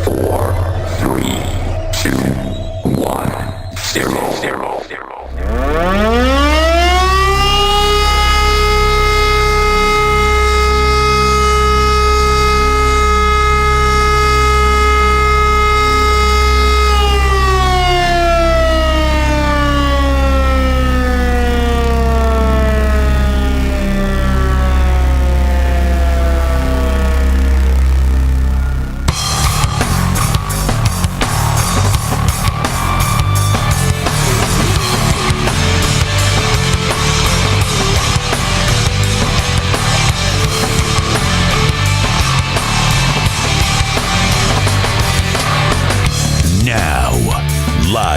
4, 3, 2, 1, 0, 0, 0.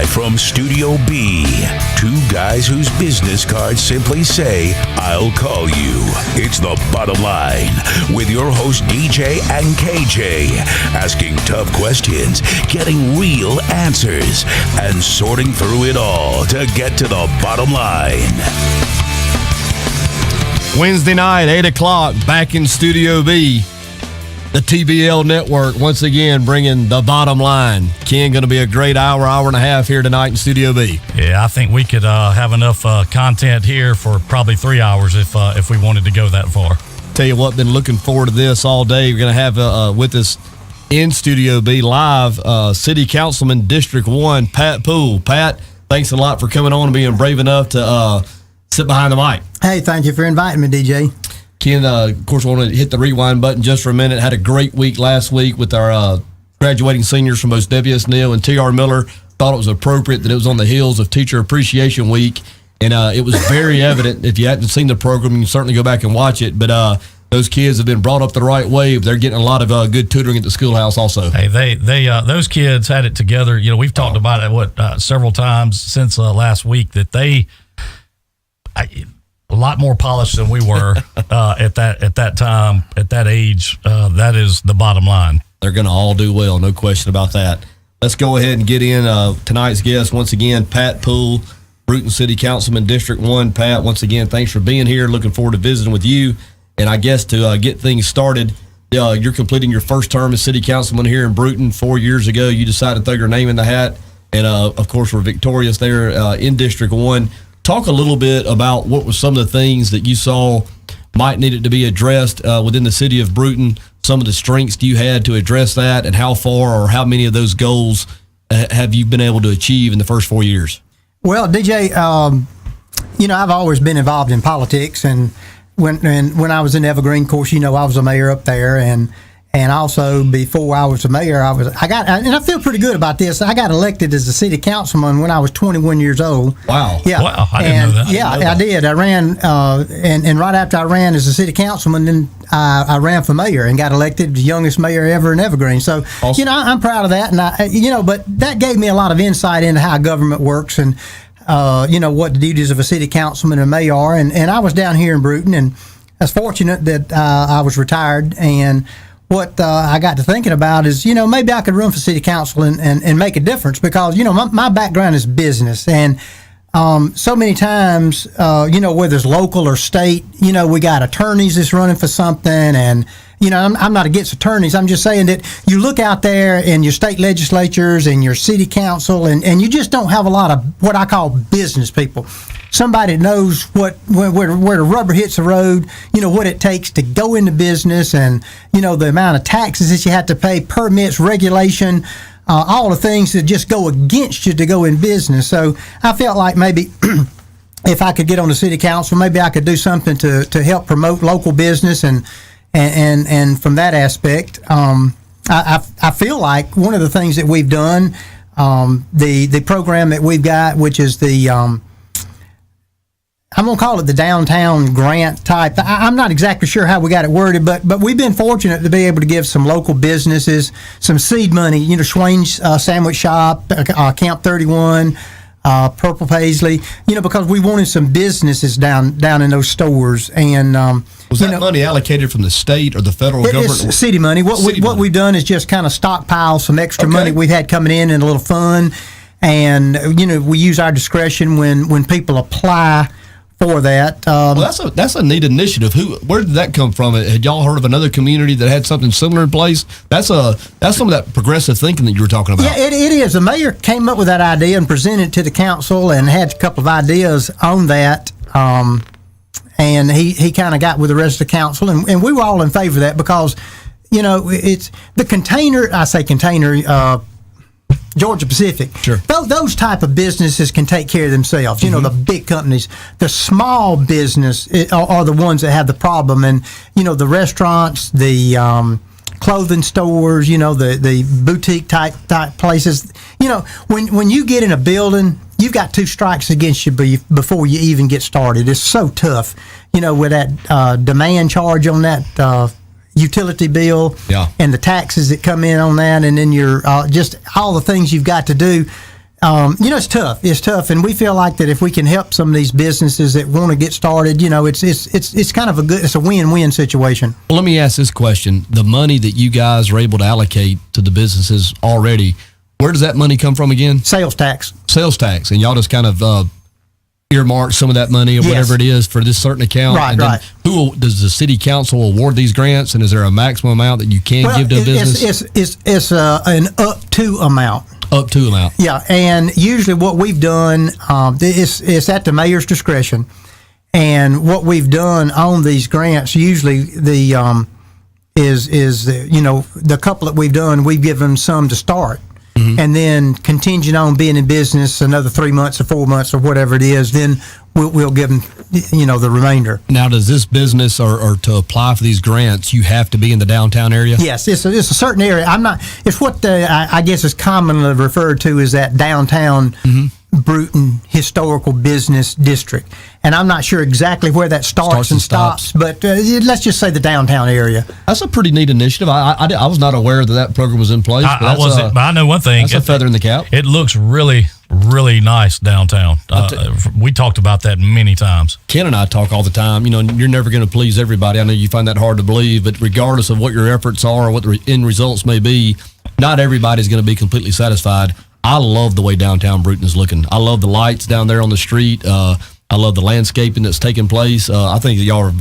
From Studio B, two guys whose business cards simply say, I'll call you. It's The Bottom Line with your host DJ and KJ, asking tough questions, getting real answers, and sorting through it all to get to the bottom line. Wednesday night, 8 o'clock, back in Studio B. The TBL Network, once again, bringing The Bottom Line. Ken, going to be a great hour and a half here tonight in Studio B. Yeah, I think we could have enough content here for probably 3 hours if we wanted to go that far. Tell you what, been looking forward to this all day. We're going to have with us in Studio B live City Councilman District 1, Pat Poole. Pat, thanks a lot for coming on and being brave enough to sit behind the mic. Hey, thank you for inviting me, DJ. Ken, of course, I want to hit the rewind button just for a minute. Had a great week last week with our graduating seniors from both W.S. Neal and T.R. Miller. Thought it was appropriate that it was on the heels of Teacher Appreciation Week, and it was very evident. If you hadn't seen the program, you can certainly go back and watch it. But those kids have been brought up the right way. They're getting a lot of good tutoring at the schoolhouse also. Hey, they those kids had it together. You know, we've talked about it several times since last week that a lot more polished than we were at that time, at that age. That is the bottom line. They're going to all do well, no question about that. Let's go ahead and get in tonight's guest once again, Pat Poole, Brewton City Councilman, District 1. Pat, once again, thanks for being here. Looking forward to visiting with you. And I guess to get things started, you're completing your first term as City Councilman here in Brewton. 4 years ago, you decided to throw your name in the hat. And, of course, we're victorious there in District 1. Talk a little bit about what were some of the things that you saw might needed to be addressed within the city of Brewton, some of the strengths you had to address that, and how far or how many of those goals have you been able to achieve in the first 4 years? Well, DJ, I've always been involved in politics, and when I was in Evergreen, of course, I was a mayor up there, and also before I was a mayor, and I feel pretty good about this. I got elected as a city councilman when I was 21 years old. Wow. Yeah. Wow. I didn't know that. Yeah, I did. I ran, and right after I ran as a city councilman, then I ran for mayor and got elected the youngest mayor ever in Evergreen. So, awesome. I'm proud of that. And but that gave me a lot of insight into how government works and, what the duties of a city councilman and mayor are. And I was down here in Brewton, and I was fortunate that I was retired, and what I got to thinking about is, maybe I could run for city council and make a difference because, my background is business. And so many times, whether it's local or state, we got attorneys that's running for something. And, I'm not against attorneys. I'm just saying that you look out there in your state legislatures and your city council, and you just don't have a lot of what I call business people. Somebody knows where the rubber hits the road, what it takes to go into business, and, the amount of taxes that you have to pay, permits, regulation, all the things that just go against you to go in business. So I felt like maybe if I could get on the city council, maybe I could do something to help promote local business, and from that aspect, I feel like one of the things that we've done, the program that we've got, which is the I'm going to call it the downtown grant type. I'm not exactly sure how we got it worded, but we've been fortunate to be able to give some local businesses some seed money. Swain's Sandwich Shop, Camp 31, Purple Paisley. Because we wanted some businesses down in those stores. And was that money allocated from the state or the federal government? It's city money. What we've done is just kind of stockpile some extra money we've had coming in a little fund, and we use our discretion when people apply for that. Well, that's a neat initiative. Where did that come from? Had y'all heard of another community that had something similar in place? That's some of that progressive thinking that you were talking about. Yeah, it is. The mayor came up with that idea and presented it to the council and had a couple of ideas on that. And he kind of got with the rest of the council, and we were all in favor of that because, it's the container. I say container. Georgia Pacific. Sure. Those type of businesses can take care of themselves. The big companies. The small business are the ones that have the problem. And, the restaurants, the clothing stores, the boutique type places. When you get in a building, you've got 2 strikes against you before you even get started. It's so tough, with that demand charge on that utility bill, and the taxes that come in on that, and then your just all the things you've got to do. It's tough. It's tough, and we feel like that if we can help some of these businesses that want to get started, it's kind of it's a win-win situation. Well, let me ask this question: the money that you guys are able to allocate to the businesses already, where does that money come from again? Sales tax. Sales tax, and y'all just kind of earmark some of that money or whatever it is for this certain account. Right, and then who does the city council award these grants, and is there a maximum amount that you can give to a business? It's an up to amount. Up to amount. Yeah, and usually what we've done is at the mayor's discretion, and what we've done on these grants usually the the couple that we've done, we've given some to start. And then contingent on being in business another 3 months or 4 months or whatever it is, then we'll give them, the remainder. Now, does this business or to apply for these grants, you have to be in the downtown area? Yes, it's a certain area. It's what I guess is commonly referred to as that downtown Brewton historical business district. And I'm not sure exactly where that starts and stops, but let's just say the downtown area. That's a pretty neat initiative. I was not aware that program was in place. I wasn't, but I know one thing. That's a feather in the cap. It looks really, really nice downtown. We talked about that many times. Ken and I talk all the time. You're never going to please everybody. I know you find that hard to believe, but regardless of what your efforts are or what the end results may be, not everybody's going to be completely satisfied. I love the way downtown Brewton is looking. I love the lights down there on the street. I love the landscaping that's taking place. I think that y'all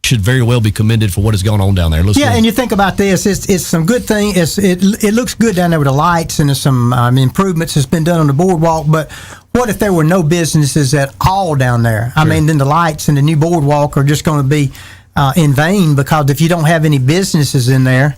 should very well be commended for what is going on down there. And you think about this, it's some good thing. It looks good down there with the lights, and there's some improvements that's been done on the boardwalk. But what if there were no businesses at all down there? I mean, then the lights and the new boardwalk are just going to be in vain, because if you don't have any businesses in there.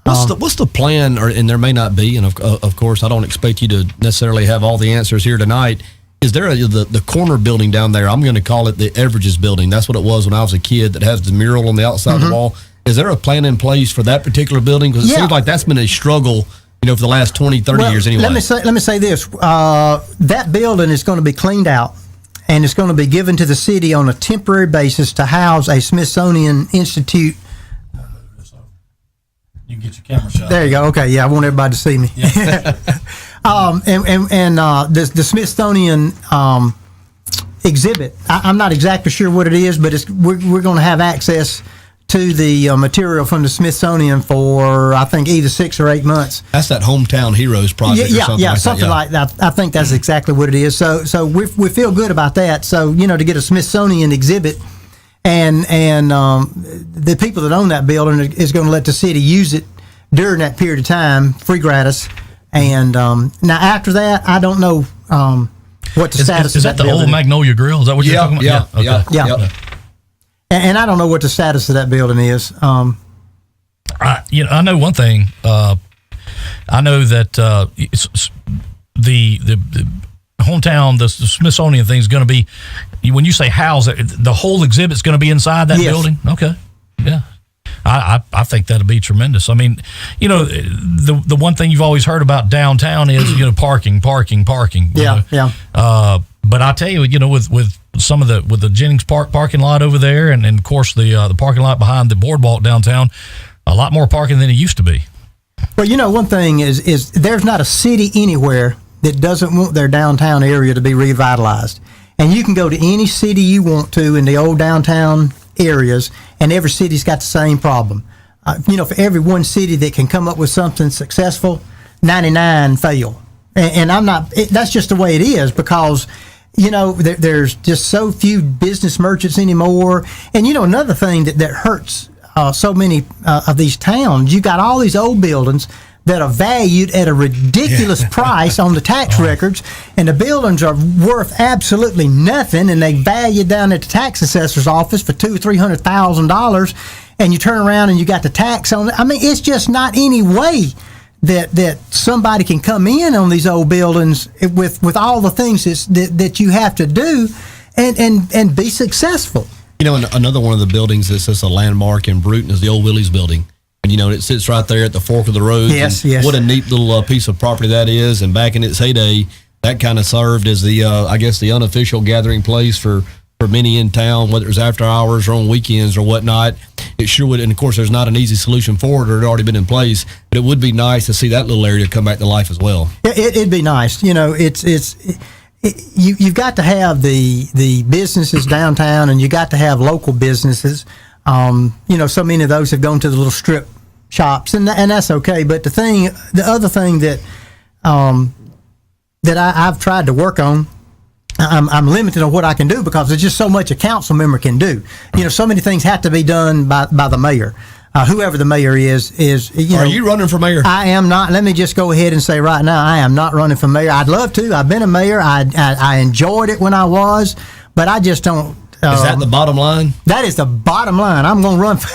What's the plan, and there may not be, and of course I don't expect you to necessarily have all the answers here tonight. Is there the corner building down there? I'm going to call it the Everages building. That's what it was when I was a kid, that has the mural on the outside of the wall. Is there a plan in place for that particular building? Because it seems like that's been a struggle, for the last 20, 30 years anyway. Let me say this. That building is going to be cleaned out, and it's going to be given to the city on a temporary basis to house a Smithsonian Institute. You can get your camera shot. There you go. Okay, I want everybody to see me. Yeah. The Smithsonian exhibit. I'm not exactly sure what it is, but we're going to have access to the material from the Smithsonian for, I think, either 6 or 8 months. That's that Hometown Heroes project. Something like that. I think that's exactly what it is. So we feel good about that. So to get a Smithsonian exhibit. And the people that own that building is going to let the city use it during that period of time, free gratis. And now after that, I don't know what the status is of that the building. old Magnolia Grill? Is that what you're talking about? Yeah. And I don't know what the status of that building is. I know one thing. I know that the hometown, the Smithsonian thing is going to be, when you say house, the whole exhibit's going to be inside that building? Okay. Yeah. I think that'll be tremendous. I mean, the one thing you've always heard about downtown is, parking. Yeah. But I tell you, with some of the Jennings Park parking lot over there, and of course the parking lot behind the boardwalk downtown, a lot more parking than it used to be. Well, one thing is there's not a city anywhere that doesn't want their downtown area to be revitalized. And you can go to any city you want to in the old downtown areas, and every city's got the same problem. For every one city that can come up with something successful, 99 fail. And I'm not, that's just the way it is, because there's just so few business merchants anymore. And another thing that hurts so many of these towns, you got all these old buildings that are valued at a ridiculous price on the tax records, and the buildings are worth absolutely nothing, and they valued down at the tax assessor's office for $200,000 or $300,000, and you turn around and you got the tax on it. I mean, it's just not any way that somebody can come in on these old buildings with all the things that you have to do and be successful. Another one of the buildings that's a landmark in Brewton is the old Willie's building. And, it sits right there at the fork of the road. Yes. What a neat little piece of property that is. And back in its heyday, that kind of served as the unofficial gathering place for many in town, whether it was after hours or on weekends or whatnot. It sure would. And, of course, there's not an easy solution for it, or it had already been in place. But it would be nice to see that little area come back to life as well. It'd be nice. You've got to have the businesses downtown, and you got to have local businesses. So many of those have gone to the little strip shops, and that's okay. But the other thing that I've tried to work on, I'm limited on what I can do because there's just so much a council member can do. So many things have to be done by the mayor. Whoever the mayor is. Are you running for mayor? I am not. Let me just go ahead and say right now, I am not running for mayor. I'd love to. I've been a mayor. I enjoyed it when I was, but I just don't. Is that the bottom line? That is the bottom line. I'm going to run for,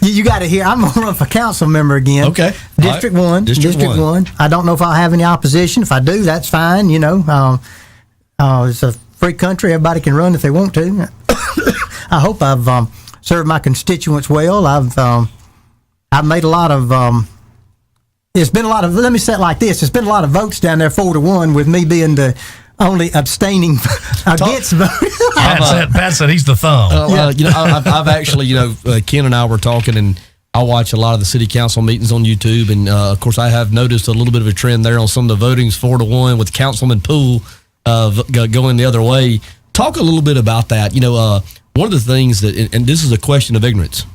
you got to hear, I'm going to run for council member again. Okay. District 1. District 1. I don't know if I'll have any opposition. If I do, that's fine. It's a free country. Everybody can run if they want to. I hope I've served my constituents well. I've made a lot of, it's been a lot of, let me say it like this, it's been a lot of votes down there 4-1 with me being the only abstaining against vote. Pat said he's the thumb. I've actually, Ken and I were talking, and I watch a lot of the city council meetings on YouTube, and of course I have noticed a little bit of a trend there on some of the votings 4-1 with Councilman Poole going the other way. Talk a little bit about that. One of the things that, and this is a question of ignorance,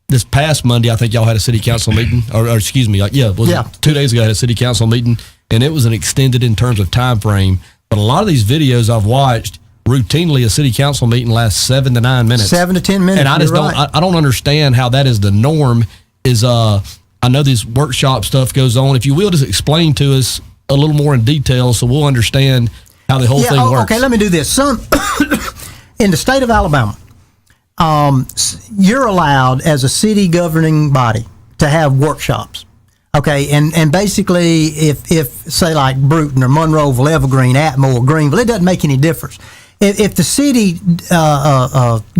this past Monday, I think y'all had a city council meeting, or excuse me, 2 days ago I had a city council meeting, and it was an extended in terms of time frame. But a lot of these videos I've watched, routinely a city council meeting lasts 7 to 9 minutes. 7 to 10 minutes. And I just I don't understand how that is the norm. I know this workshop stuff goes on. If you will, just explain to us a little more in detail so we'll understand how the whole thing works. Okay, let me do this. In the state of Alabama, you're allowed as a city governing body to have workshops. Okay, and basically, if say like Brewton or Monroeville, Evergreen, Atmore, Greenville, it doesn't make any difference. If the city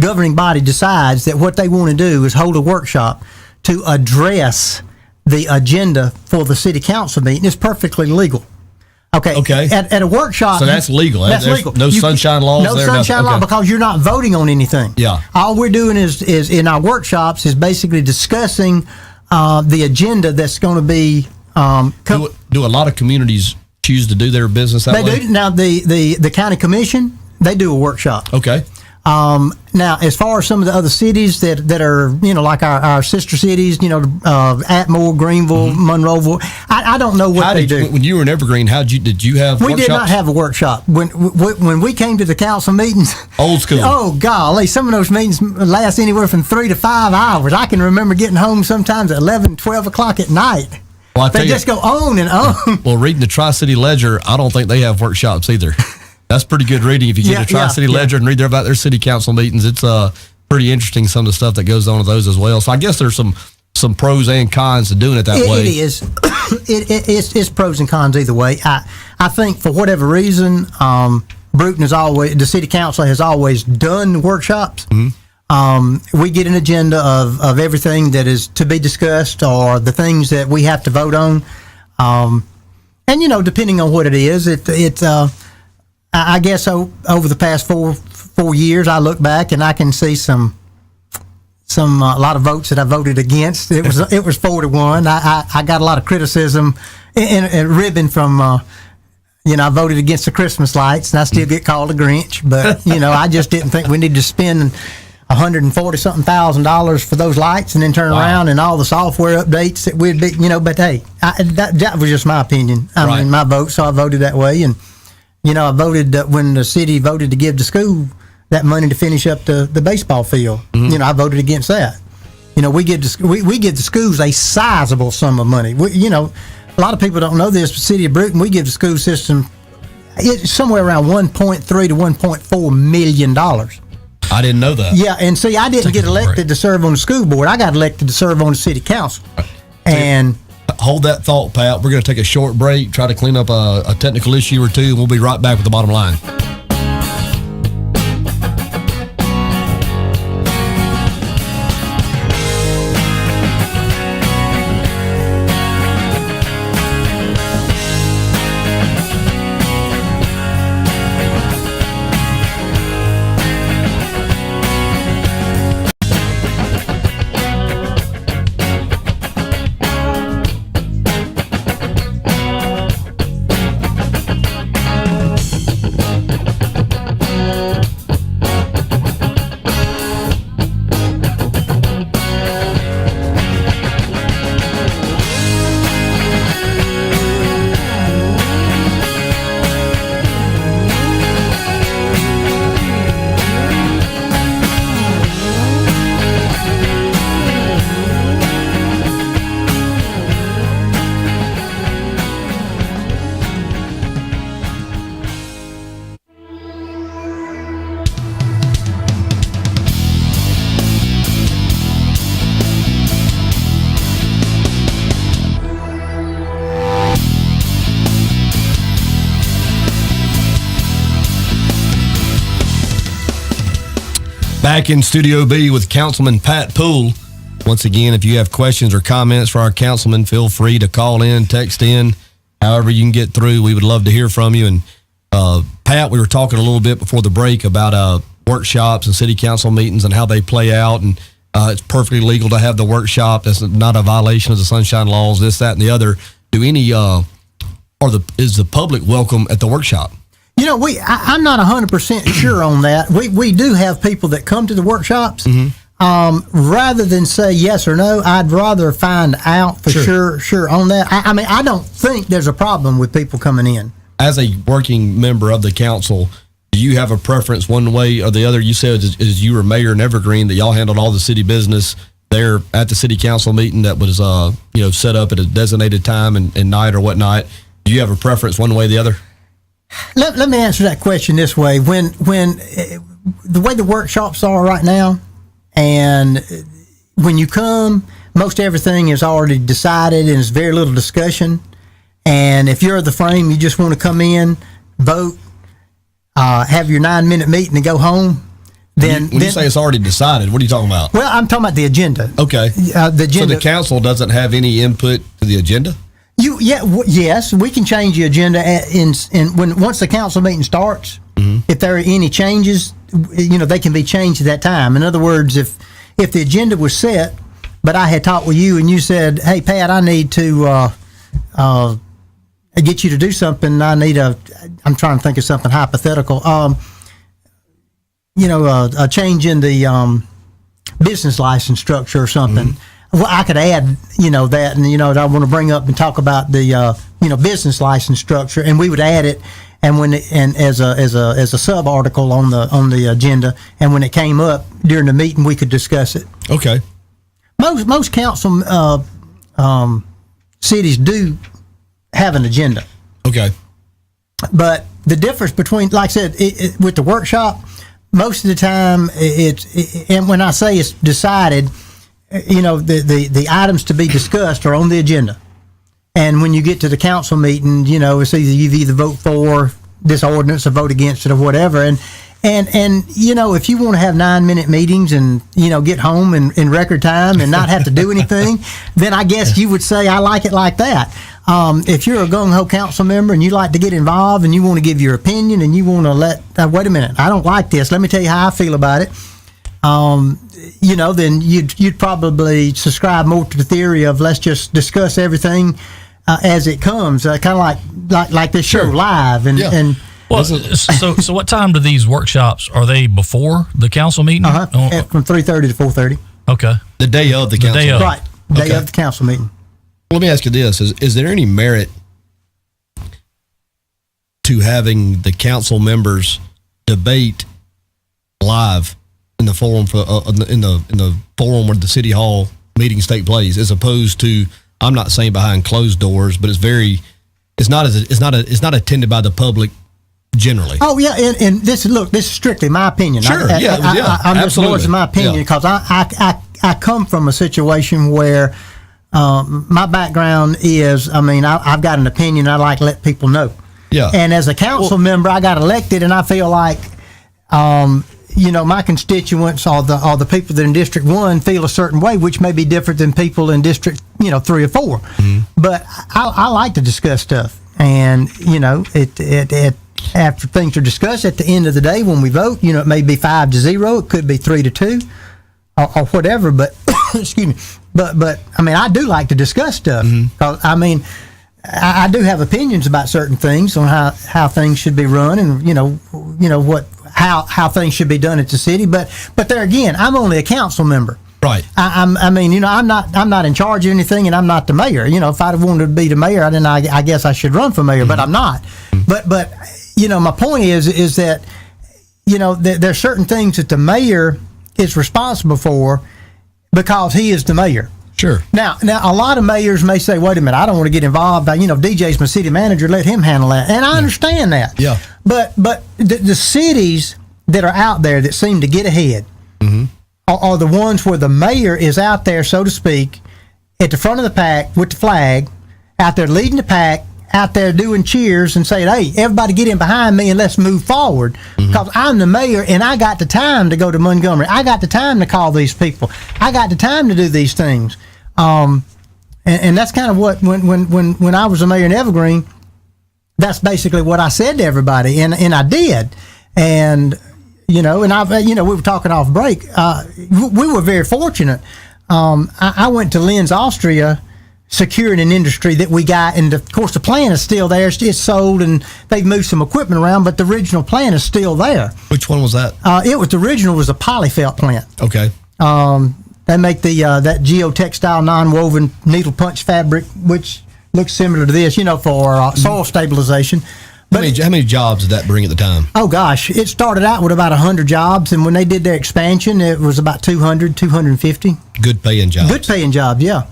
governing body decides that what they want to do is hold a workshop to address the agenda for the city council meeting, it's perfectly legal. Okay. At a workshop, so that's legal. That's legal. No sunshine laws. No sunshine law because you're not voting on anything. Yeah. All we're doing is in our workshops is basically discussing the agenda that's going to be. Do a lot of communities choose to do their business that way? They do. Now the county commission, they do a workshop. Okay. Now, as far as some of the other cities that are, like our sister cities, Atmore, Greenville, Monroeville, I don't know what they do. When you were in Evergreen, did you have workshops? We did not have a workshop. When we came to the council meetings. Old school. Oh, golly, some of those meetings last anywhere from 3 to 5 hours. I can remember getting home sometimes at 11, 12 o'clock at night. Well, they just go on and on. Well, reading the Tri-City Ledger, I don't think they have workshops either. That's pretty good reading. If you get the Tri-City Ledger and read there about their city council meetings, it's pretty interesting, some of the stuff that goes on with those as well. So I guess there's some pros and cons to doing it that way. It is. It's pros and cons either way. I think for whatever reason, Brewton the city council has always done workshops. Mm-hmm. We get an agenda of everything that is to be discussed or the things that we have to vote on. And, depending on what it is, I guess over the past four years, I look back and I can see a lot of votes that I voted against. It was 4-1. I got a lot of criticism and ribbon from I voted against the Christmas lights, and I still get called a Grinch. But I just didn't think we needed to spend $140-something thousand for those lights and then turn around and all the software updates that we'd be. But hey, that was just my opinion. I mean, my vote, so I voted that way and. I voted when the city voted to give the school that money to finish up the baseball field. I voted against that. We give the schools a sizable sum of money. A lot of people don't know this. The city of Brewton, we give the school system somewhere around $1.3 to $1.4 million. I didn't know that. Yeah, and see, I didn't get elected to serve on the school board. I got elected to serve on the city council. And hold that thought, Pat. We're going to take a short break, try to clean up a technical issue or two, and we'll be right back with the bottom line. Back in Studio B with Councilman Pat Poole. Once again, if you have questions or comments for our councilman, feel free to call in, text in, however you can get through. We would love to hear from you. And Pat, we were talking a little bit before the break about workshops and city council meetings and how they play out. And it's perfectly legal to have the workshop. That's not a violation of the sunshine laws, this, that, and the other. Is the public welcome at the workshop? I'm not 100% sure on that. We do have people that come to the workshops. Rather than say yes or no, I'd rather find out for sure on that. I don't think there's a problem with people coming in. As a working member of the council, do you have a preference one way or the other? You said as you were mayor in Evergreen that y'all handled all the city business there at the city council meeting that was set up at a designated time and night or whatnot. Do you have a preference one way or the other? Let me answer that question this way. When the way the workshops are right now, and when you come, most everything is already decided and there's very little discussion. And if you're the frame, you just want to come in, vote, have your 9-minute meeting and go home. When you say it's already decided, what are you talking about? Well, I'm talking about the agenda. Okay. The agenda. So the council doesn't have any input to the agenda? Yes, we can change the agenda once the council meeting starts. If there are any changes, they can be changed at that time. In other words, if the agenda was set, but I had talked with you and you said, "Hey, Pat, I need to get you to do something. I'm trying to think of something hypothetical. A change in the business license structure or something." Well, I could add, that, and I want to bring up and talk about the, business license structure, and we would add it, and as a sub article on the agenda, and when it came up during the meeting, we could discuss it. Okay. Most council cities do have an agenda. Okay. But the difference between, like I said, with the workshop, most of the time and when I say it's decided, the items to be discussed are on the agenda. And when you get to the council meeting, it's either vote for this ordinance or vote against it or whatever. And if you want to have 9-minute meetings and, get home in record time and not have to do anything, then I guess you would say, I like it like that. If you're a gung-ho council member and you like to get involved and you want to give your opinion and you want to wait a minute, I don't like this. Let me tell you how I feel about it. Then you'd probably subscribe more to the theory of let's just discuss everything as it comes, kind of like this show live. And well, so what time do these workshops, are they before the council meeting? From 3:30 to 4:30. Okay. The day of the council meeting. Right. Day of the council meeting. Let me ask you this. Is there any merit to having the council members debate live in the forum in the forum where the city hall meetings take place, as opposed to, I'm not saying behind closed doors, but it's not attended by the public generally. Oh yeah, and this is strictly my opinion. Sure, I'm just voicing my opinion because I come from a situation where my background is, I've got an opinion. I like to let people know. Yeah. And as a council member, I got elected, and I feel like, my constituents or the people that in District 1 feel a certain way, which may be different than people in District 3 or 4. Mm-hmm. But I like to discuss stuff, and after things are discussed, at the end of the day, when we vote, it may be 5-0, it could be 3-2, or whatever. But excuse me. But I do like to discuss stuff because I do have opinions about certain things on how things should be run, and how things should be done at the city. But there again, I'm only a council member. Right. I'm not in charge of anything, and I'm not the mayor. If I'd have wanted to be the mayor, then I guess I should run for mayor, but I'm not. But my point is that there's certain things that the mayor is responsible for because he is the mayor. Sure. Now, a lot of mayors may say, "Wait a minute, I don't want to get involved. DJ's my city manager. Let him handle that." And I understand that. Yeah. But the cities that are out there that seem to get ahead are the ones where the mayor is out there, so to speak, at the front of the pack with the flag, out there leading the pack, out there doing cheers and saying, "Hey, everybody get in behind me and let's move forward." Because I'm the mayor and I got the time to go to Montgomery. I got the time to call these people. I got the time to do these things. And that's kind of what, when I was the mayor in Evergreen, that's basically what I said to everybody. And I did. And, we were talking off break. We were very fortunate. I went to Linz, Austria, securing an industry that we got, and of course the plant is still there. It's sold, and they've moved some equipment around, but the original plant is still there. Which one was that? The original was a polyfelt plant. Okay. They make that geotextile non-woven needle punch fabric, which looks similar to this, for soil stabilization. But how many jobs did that bring at the time? Oh gosh, it started out with about 100 jobs, and when they did their expansion, it was about 200, 250. Good paying jobs. Good paying jobs, yeah.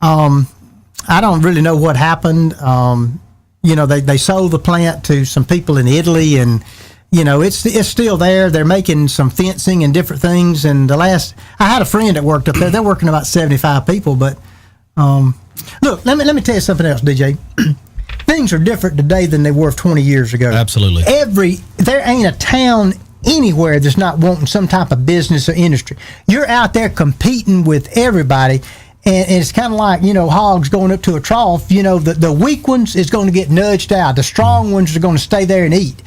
I don't really know what happened. They sold the plant to some people in Italy, and it's still there. They're making some fencing and different things. And I had a friend that worked up there. They're working about 75 people. But look, let me tell you something else, DJ. Things are different today than they were 20 years ago. Absolutely. There ain't a town anywhere that's not wanting some type of business or industry. You're out there competing with everybody. And it's kind of like, hogs going up to a trough. The weak ones is going to get nudged out. The strong ones are going to stay there and eat.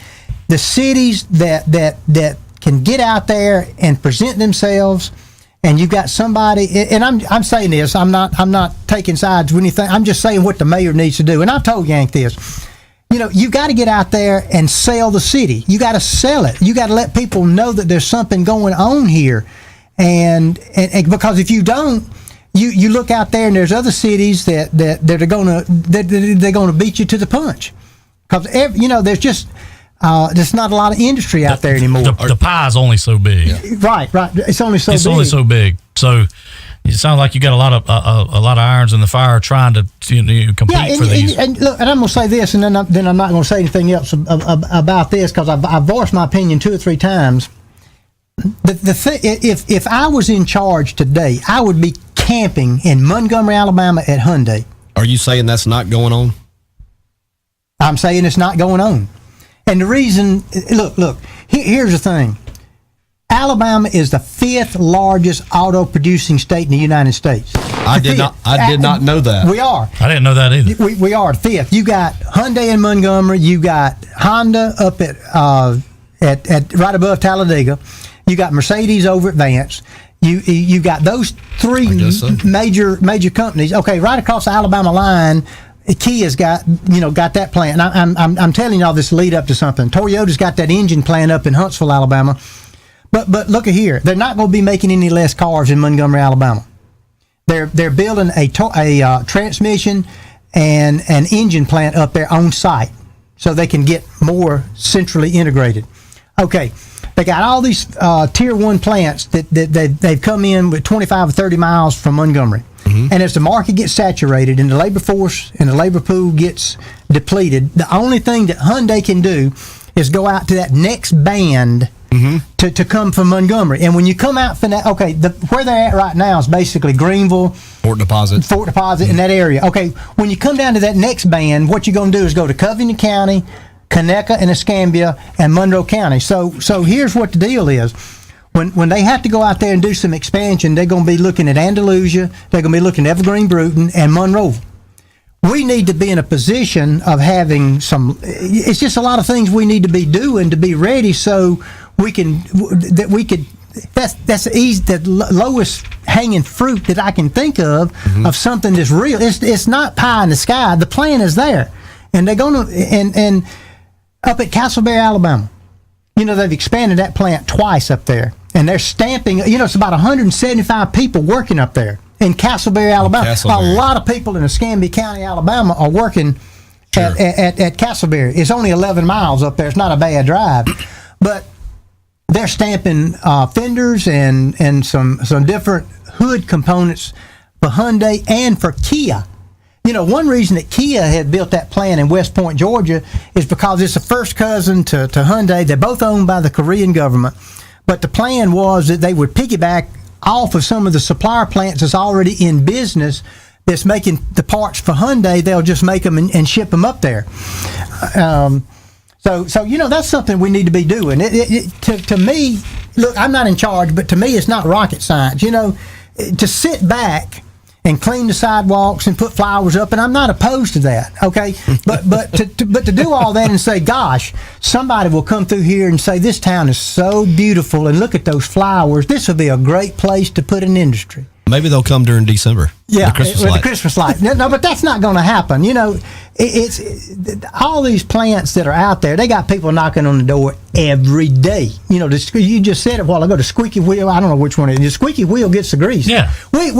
The cities that can get out there and present themselves, and you've got somebody, and I'm saying this, I'm not taking sides with anything. I'm just saying what the mayor needs to do. And I've told Yank this. You got to get out there and sell the city. You got to sell it. You got to let people know that there's something going on here. And because if you don't, you look out there and there's other cities that are they're gonna beat you to the punch, because there's just there's not a lot of industry out there anymore. The pie's only so big. Yeah. Right. It's only so big. It's only so big. So it sounds like you got a lot of irons in the fire trying to compete for these. And look, and I'm gonna say this, and then I'm not gonna say anything else about this, because I've voiced my opinion 2 or 3 times. If I was in charge today, I would be camping in Montgomery, Alabama at Hyundai. Are you saying that's not going on? I'm saying it's not going on. And the reason, look, here's the thing. Alabama is the 5th largest auto producing state in the United States. I did not know that. We are. I didn't know that either. We are 5th. You got Hyundai in Montgomery. You got Honda up at right above Talladega. You got Mercedes over at Vance. You got those 3 major companies. Okay, right across the Alabama line, Kia's got that plant. And I'm telling y'all this lead up to something. Toyota's got that engine plant up in Huntsville, Alabama. But look at here. They're not going to be making any less cars in Montgomery, Alabama. They're building a transmission and an engine plant up there on site. so they can get more centrally integrated. Okay, they got all these tier 1 plants that they've come in with 25 or 30 miles from Montgomery. And as the market gets saturated and the labor force and the labor pool gets depleted, the only thing that Hyundai can do is go out to that next band to come from Montgomery. And when you come out from that, okay, where they're at right now is basically Greenville, Fort Deposit in that area. Okay, when you come down to that next band, what you're going to do is go to Covington County, Conecuh and Escambia, and Monroe County. So here's what the deal is. When they have to go out there and do some expansion, they're going to be looking at Andalusia, they're going to be looking at Evergreen, Brewton, and Monroe. We need to be in a position of having some. It's just a lot of things we need to be doing to be ready, so we could. That's the lowest hanging fruit that I can think of something that's real. It's not pie in the sky. The plan is there, and they're going to and up at Castleberry, Alabama. They've expanded that plant twice up there, and they're stamping. It's about 175 people working up there in Castleberry, Alabama. A lot of people in Escambia County, Alabama, are working at Castleberry. It's only 11 miles up there. It's not a bad drive, but they're stamping fenders and some different hood components for Hyundai and for Kia. One reason that Kia had built that plant in West Point, Georgia, is because it's a first cousin to Hyundai. They're both owned by the Korean government. But the plan was that they would piggyback off of some of the supplier plants that's already in business that's making the parts for Hyundai. They'll just make them and ship them up there. So that's something we need to be doing. To me, look, I'm not in charge, but to me it's not rocket science. To sit back and clean the sidewalks and put flowers up, and I'm not opposed to that, okay? But to do all that and say, gosh, somebody will come through here and say, this town is so beautiful, and look at those flowers. This would be a great place to put an industry. Maybe they'll come during December. Yeah, with the Christmas light. No, but that's not going to happen. It's all these plants that are out there. They got people knocking on the door every day. You just said it a while ago. The squeaky wheel. I don't know which one it is. The squeaky wheel gets the grease. Yeah. We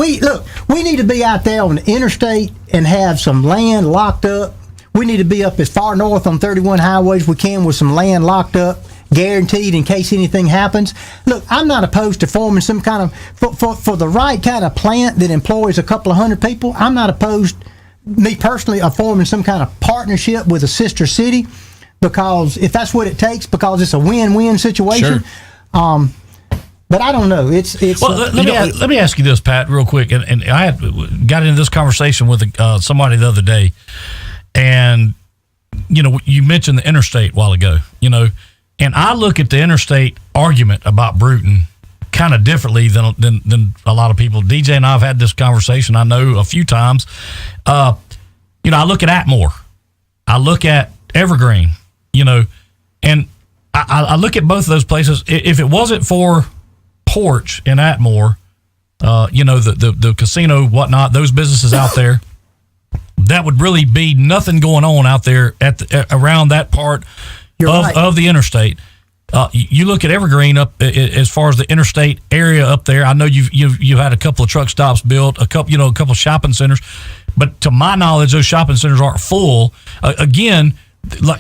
need to be out there on the interstate and have some land locked up. We need to be up as far north on 31 highways as we can with some land locked up, guaranteed in case anything happens. Look, I'm not opposed to forming some kind of for the right kind of plant that employs a couple of hundred people. I'm not opposed, me personally, of forming some kind of partnership with a sister city, because if that's what it takes, because it's a win-win situation. Sure. But I don't know. It's well. Let me ask you this, Pat, real quick. And I got into this conversation with somebody the other day, and you mentioned the interstate a while ago. And I look at the interstate argument about Brewton kind of differently than a lot of people. DJ and I have had this conversation, I know, a few times. I look at Atmore. I look at Evergreen, and I look at both of those places. If it wasn't for Porch and Atmore, the casino, whatnot, those businesses out there, that would really be nothing going on out there around that part of the interstate. You look at Evergreen up as far as the interstate area up there. I know you've had a couple of truck stops built, a couple of shopping centers, but to my knowledge, those shopping centers aren't full. Again,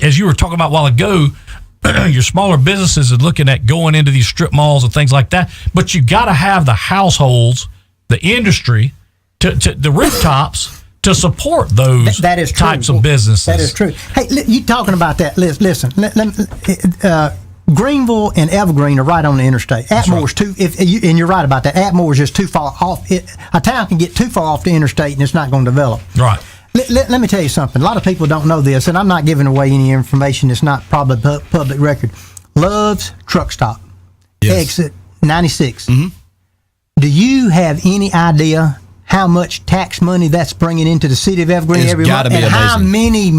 as you were talking about a while ago, your smaller businesses are looking at going into these strip malls and things like that. But you got to have the households, the industry, to the rooftops to support those that is types of businesses. That is true. Hey, you talking about that? Listen, Greenville and Evergreen are right on the interstate. Atmore's too, and you're right about that. Atmore's just too far off. A town can get too far off the interstate and it's not going to develop. Right. Let me tell you something. A lot of people don't know this, and I'm not giving away any information that's not probably public record. Love's Truck Stop, exit 96. Mm-hmm. Do you have any idea how much tax money that's bringing into the city of Evergreen every month, and how many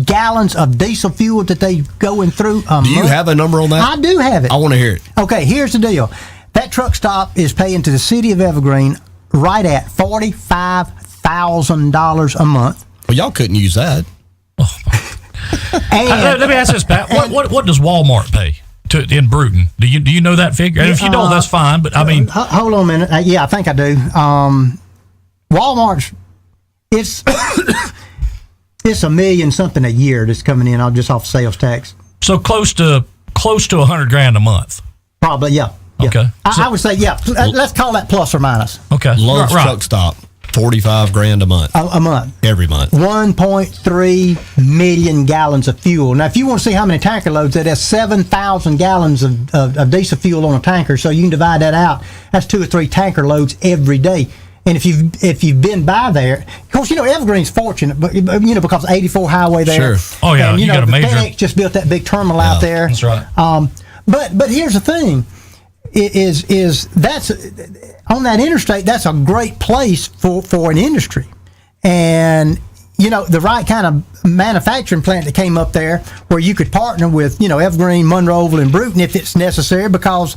gallons of diesel fuel that they going through a month? Do you have a number on that? I do have it. I want to hear it. Okay, here's the deal. That truck stop is paying to the city of Evergreen right at $45,000 a month. Well, y'all couldn't use that. And let me ask this, Pat. What does Walmart pay in Brewton? Do you know that figure? And if you don't, that's fine. But I mean, hold on a minute. Yeah, I think I do. Walmart's it's it's $1 million something a year that's coming in just off sales tax. So close to $100,000 a month. Probably, yeah. Okay. I would say, yeah. Let's call that plus or minus. Okay. Love's truck stop, $45,000 a month. A month. Every month. 1.3 million gallons of fuel. Now, if you want to see how many tanker loads, that's 7,000 gallons of diesel fuel on a tanker. So you can divide that out. That's 2 or 3 tanker loads every day. And if you've been by there, of course, Evergreen's fortunate, but because 84 highway there. Sure. Oh yeah, and, you got a major. FedEx just built that big terminal out there. That's right. But here's the thing. Is that's on that interstate, that's a great place for an industry. And the right kind of manufacturing plant that came up there where you could partner with Evergreen, Monroeville, and Brewton if it's necessary, because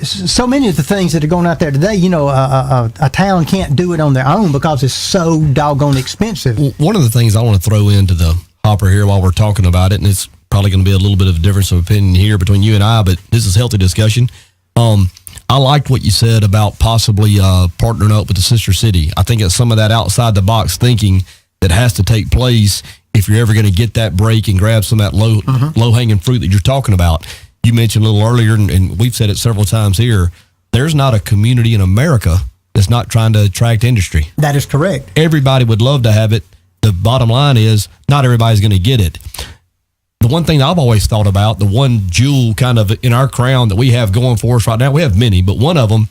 so many of the things that are going out there today, a town can't do it on their own because it's so doggone expensive. One of the things I want to throw into the hopper here while we're talking about it, and it's probably going to be a little bit of a difference of opinion here between you and I, but this is healthy discussion. I liked what you said about possibly partnering up with the sister city. I think it's some of that outside the box thinking that has to take place if you're ever going to get that break and grab some of that low hanging fruit that you're talking about. You mentioned a little earlier, and we've said it several times here, there's not a community in America that's not trying to attract industry. That is correct. Everybody would love to have it. The bottom line is not everybody's going to get it. The one thing I've always thought about, the one jewel kind of in our crown that we have going for us right now, we have many, but one of them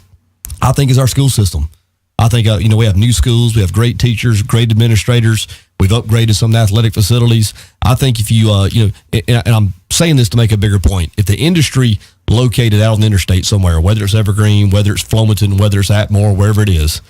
I think is our school system. I think, we have new schools, we have great teachers, great administrators, we've upgraded some of the athletic facilities. I think if you, and I'm saying this to make a bigger point, if the industry located out on the interstate somewhere, whether it's Evergreen, whether it's Flomaton, whether it's Atmore, wherever it is,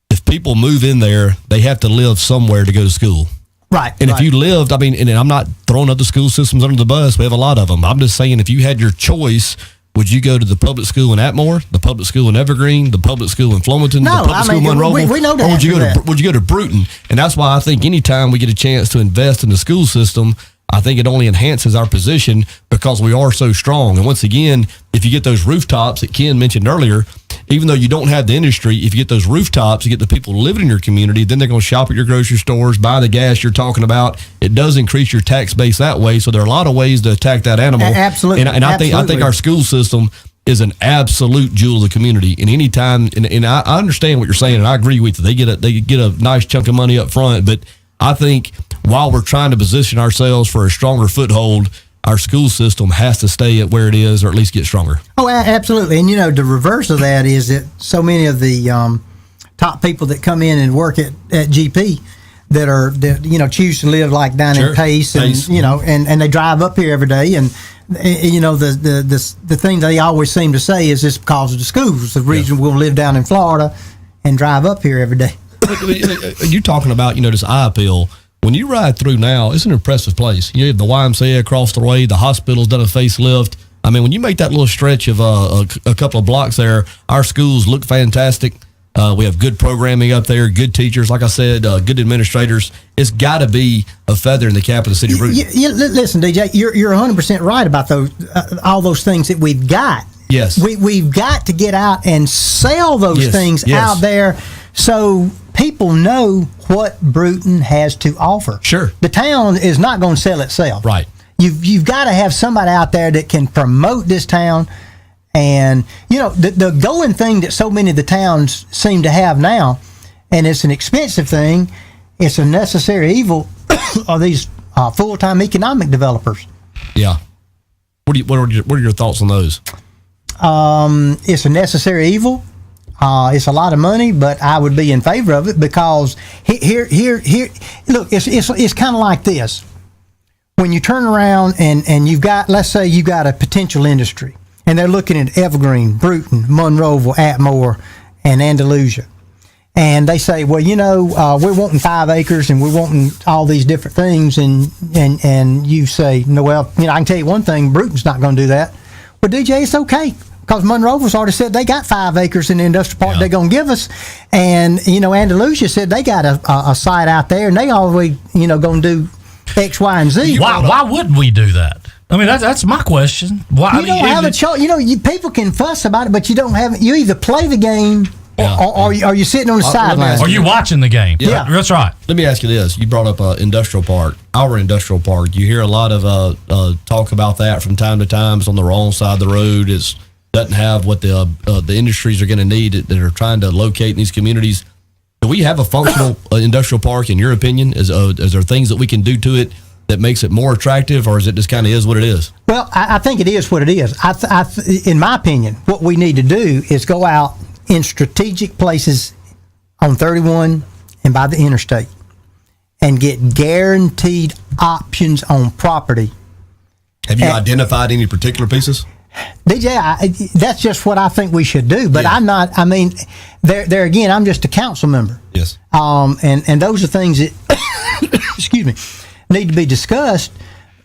if people move in there, they have to live somewhere to go to school. Right. And if you lived, and I'm not throwing other school systems under the bus, we have a lot of them. I'm just saying, if you had your choice, would you go to the public school in Atmore, the public school in Evergreen, the public school in Flomaton, the public school in Monroeville? We know that. Or would you go to Brewton? And that's why I think anytime we get a chance to invest in the school system, I think it only enhances our position because we are so strong. And once again, if you get those rooftops that Ken mentioned earlier, even though you don't have the industry, if you get those rooftops, you get the people living in your community, then they're going to shop at your grocery stores, buy the gas you're talking about. It does increase your tax base that way. So there are a lot of ways to attack that animal. Absolutely. And I think our school system is an absolute jewel of the community. And any time, and I understand what you're saying, and I agree with you. They get a nice chunk of money up front, but I think while we're trying to position ourselves for a stronger foothold, our school system has to stay at where it is, or at least get stronger. Oh, absolutely. And the reverse of that is that so many of the top people that come in and work at GP that choose to live like down in Pace, and and they drive up here every day, and the thing they always seem to say is it's because of the schools. The reason we're going to live down in Florida and drive up here every day. You're talking about this eye appeal. When you ride through now, it's an impressive place. You have the YMCA across the way. The hospital's done a facelift. I mean, when you make that little stretch of a couple of blocks there, our schools look fantastic. We have good programming up there, good teachers, like I said, good administrators. It's got to be a feather in the cap of the city of Brewton. Listen, DJ, you're 100% right about those all those things that we've got. Yes. We've got to get out and sell those things out there so people know what Brewton has to offer. Sure. The town is not going to sell itself. Right. You've got to have somebody out there that can promote this town. And, the going thing that so many of the towns seem to have now, and it's an expensive thing, it's a necessary evil of these full-time economic developers. Yeah. What are your thoughts on those? It's a necessary evil. It's a lot of money, but I would be in favor of it because here. Look, it's kind of like this. When you turn around and you've got, let's say you've got a potential industry, and they're looking at Evergreen, Brewton, Monroeville, Atmore, and Andalusia, and they say, well, we're wanting 5 acres and we're wanting all these different things, and you say, no, well, I can tell you one thing, Brewton's not going to do that. Well, DJ, it's okay. Because Monroeville's already said they got 5 acres in the industrial park they're going to give us. And, Andalusia said they got a site out there and they always, going to do X, Y, and Z. Why wouldn't we do that? I mean, that's my question. Why? You don't have a choice. People can fuss about it, but you don't have, you either play the game Are you sitting on the sideline? Are you watching the game? Yeah. That's right. Let me ask you this. You brought up industrial park, our industrial park. You hear a lot of talk about that from time to time. It's on the wrong side of the road. It doesn't have what the industries are going to need that are trying to locate in these communities. Do we have a functional industrial park, in your opinion? Is there things that we can do to it that makes it more attractive, or is it just kind of is what it is? Well, I think it is what it is. In my opinion, what we need to do is go out in strategic places on 31 and by the interstate and get guaranteed options on property. Have you identified any particular pieces? DJ, that's just what I think we should do. But I'm not. I mean, there again, I'm just a council member. Yes. And those are things that, excuse me, need to be discussed.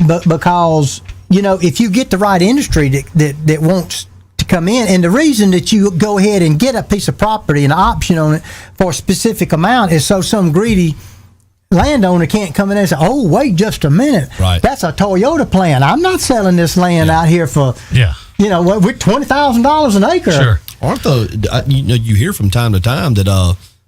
But because if you get the right industry that wants to come in, and the reason that you go ahead and get a piece of property, an option on it for a specific amount, is so some greedy landowner can't come in and say, "Oh, wait just a minute, right? That's a Toyota plan. I'm not selling this land out here for we're $20,000 an acre." Sure. Aren't you hear from time to time that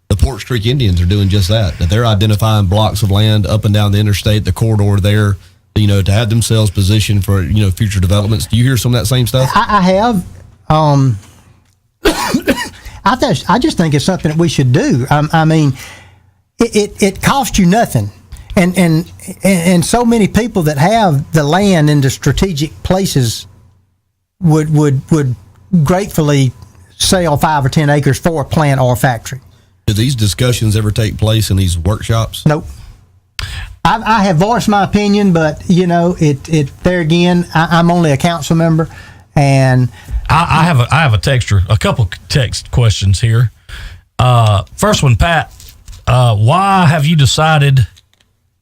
the Port Creek Indians are doing just that? That they're identifying blocks of land up and down the interstate, the corridor there, to have themselves positioned for future developments. Do you hear some of that same stuff? I have. I just think it's something that we should do. I mean, it costs you nothing, and so many people that have the land in the strategic places would gratefully sell 5 or 10 acres for a plant or a factory. Do these discussions ever take place in these workshops? Nope. I have voiced my opinion, but it there again, I'm only a council member, and I have a texture, a couple text questions here. First one, Pat. Why have you decided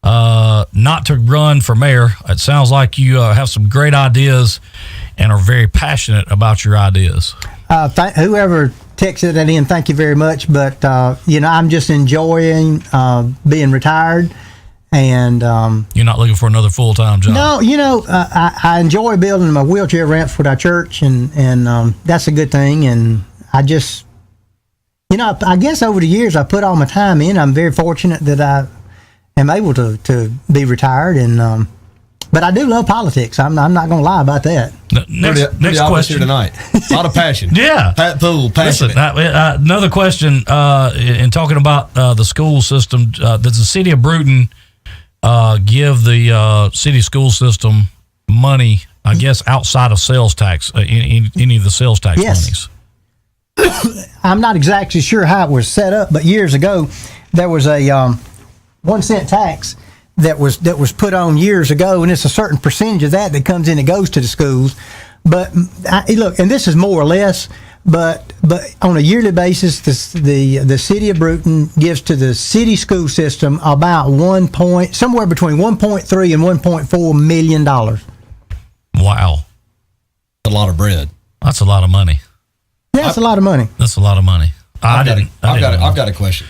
not to run for mayor? It sounds like you have some great ideas and are very passionate about your ideas. Whoever texted that in, thank you very much. But I'm just enjoying being retired, and you're not looking for another full-time job. No, I enjoy building my wheelchair ramps for our church, and that's a good thing. And I just, I guess over the years I put all my time in. I'm very fortunate that I am able to be retired, and but I do love politics. I'm not going to lie about that. Next question tonight. A lot of passion. Yeah, Pat Poole, passionate. Listen, another question in talking about the school system. Does the city of Brewton give the city school system money? I guess outside of sales tax, any of the sales tax monies. I'm not exactly sure how it was set up, but years ago there was a 1 cent tax that was put on years ago, and it's a certain percentage of that comes in and goes to the schools. But look, and this is more or less, but on a yearly basis, the city of Brewton gives to the city school system about somewhere between 1.3 and 1.4 million dollars. Wow, a lot of bread. That's a lot of money. Yeah, that's a lot of money. That's a lot of money. I've got a question.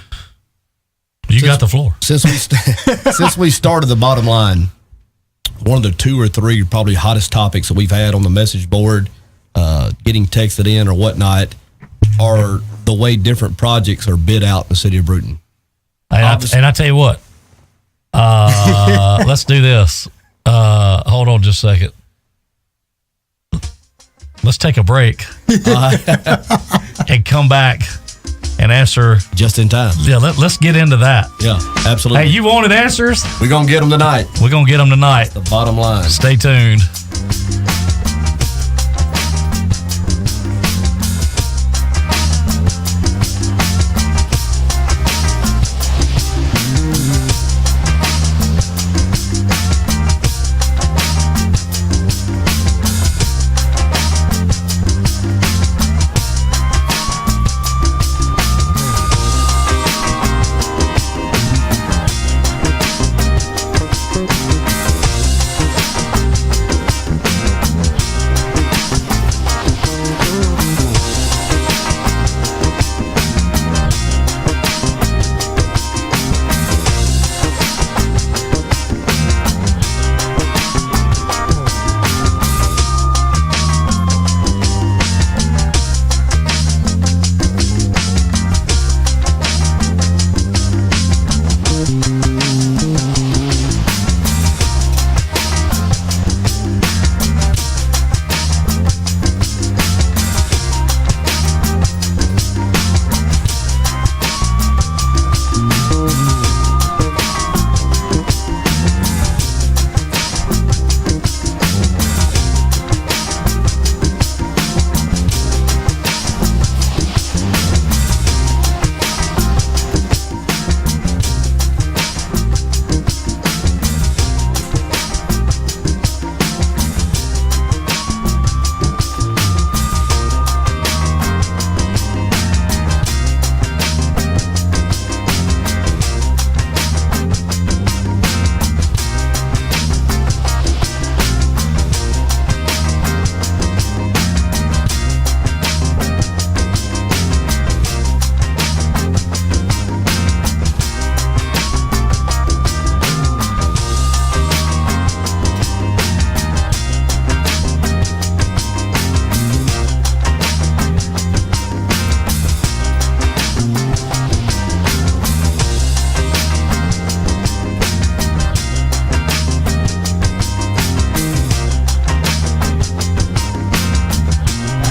You got the floor. Since we started the bottom line, one of the 2 or 3 probably hottest topics that we've had on the message board, getting texted in or whatnot, are the way different projects are bid out in the city of Brewton. And I tell you what, let's do this. Hold on just a second. Let's take a break and come back and answer just in time. Yeah, let's get into that. Yeah, absolutely. Hey, you wanted answers? We're going to get them tonight. We're going to get them tonight. The bottom line. Stay tuned.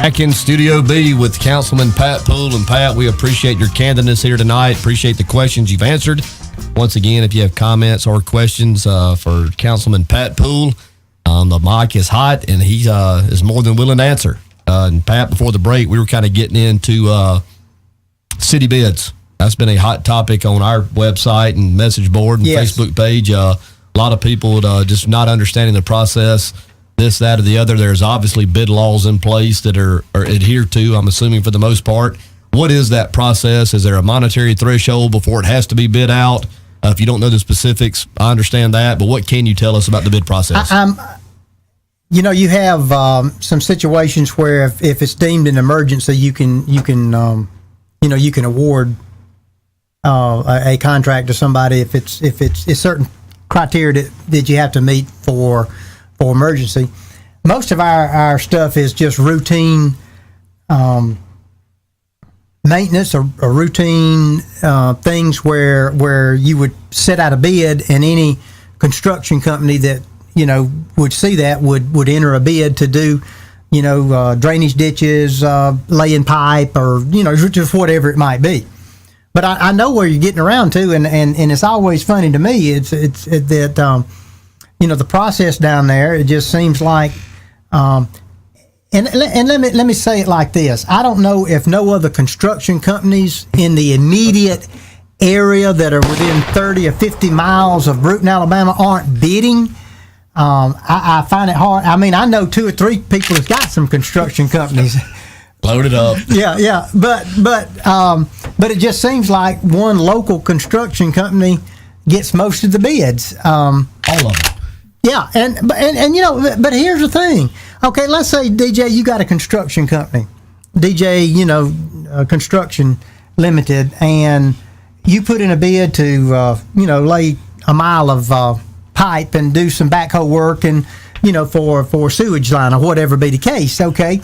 Back in Studio B with Councilman Pat Poole. And Pat, we appreciate your candidness here tonight. Appreciate the questions you've answered. Once again, if you have comments or questions for Councilman Pat Poole, the mic is hot and he is more than willing to answer. And Pat, before the break, we were kind of getting into city bids. That's been a hot topic on our website and message board and Facebook page. A lot of people just not understanding the process, this, that, or the other. There's obviously bid laws in place that are adhered to, I'm assuming, for the most part. What is that process? Is there a monetary threshold before it has to be bid out? If you don't know the specifics, I understand that. But what can you tell us about the bid process? You have some situations where if it's deemed an emergency, you can award a contract to somebody if it's certain criteria that you have to meet for emergency. Most of our stuff is just routine maintenance or routine things where you would set out a bid, and any construction company that would see that would enter a bid to do drainage ditches, laying pipe, or just whatever it might be. But I know where you're getting around to, and it's always funny to me. It's that the process down there. It just seems like, and let me say it like this. I don't know if no other construction companies in the immediate area that are within 30 or 50 miles of Brewton, Alabama, aren't bidding. I find it hard. I mean, I know 2 or 3 people that's got some construction companies. Loaded up. Yeah. But it just seems like one local construction company gets most of the bids. All of them. Yeah, but here's the thing. Okay, let's say, DJ, you got a construction company, DJ, Construction Limited, and you put in a bid to, lay a mile of pipe and do some backhoe work and, for sewage line or whatever be the case, okay?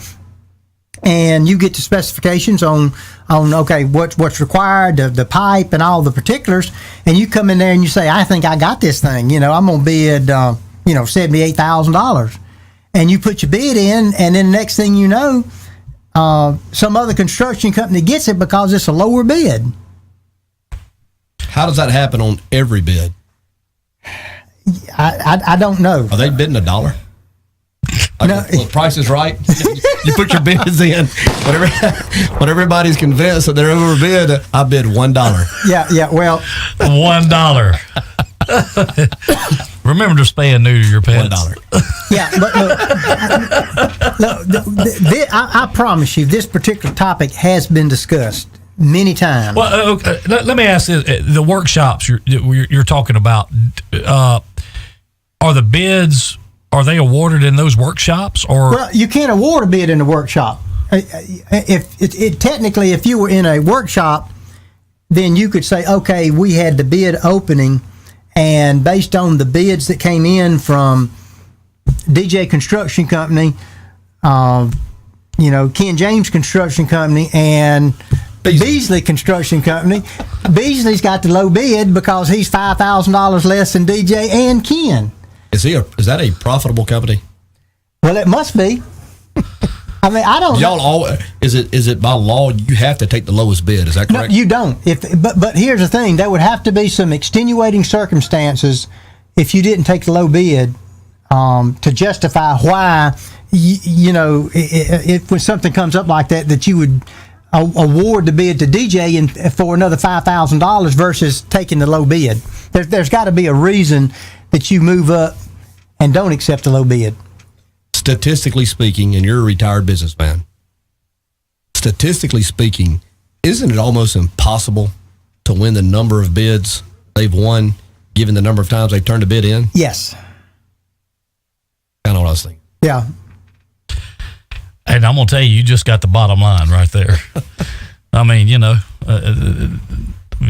And you get the specifications on okay, what's required, the pipe and all the particulars, and you come in there and you say, I think I got this thing, I'm going to bid, $78,000. And you put your bid in, and then the next thing you know, some other construction company gets it because it's a lower bid. How does that happen on every bid? I don't know. Are they bidding $1? No. Well, Price is Right. You put your bids in. When everybody's convinced that they're overbid, I bid $1. Yeah. Well, $1. Remember to spay and neuter your pets. $1. Yeah, but look, I promise you, this particular topic has been discussed many times. Well, okay, let me ask this: the workshops you're talking about, are the bids? Are they awarded in those workshops, or? Well, you can't award a bid in a workshop. Technically, if you were in a workshop, then you could say, okay, we had the bid opening, and based on the bids that came in from DJ Construction Company, Ken James Construction Company, and Beasley Construction Company, Beasley's got the low bid because he's $5,000 less than DJ and Ken. Is that a profitable company? Well, it must be. I mean, I don't. Is it by law you have to take the lowest bid? Is that correct? No, you don't. But here's the thing: there would have to be some extenuating circumstances if you didn't take the low bid to justify why if when something comes up like that you would award the bid to DJ and for another $5,000 versus taking the low bid. There's got to be a reason that you move up and don't accept the low bid. Statistically speaking, and you're a retired businessman, statistically speaking, isn't it almost impossible to win the number of bids they've won given the number of times they've turned a bid in? Yes. Kind of what I was thinking. Yeah. And I'm going to tell you, you just got the bottom line right there. I mean,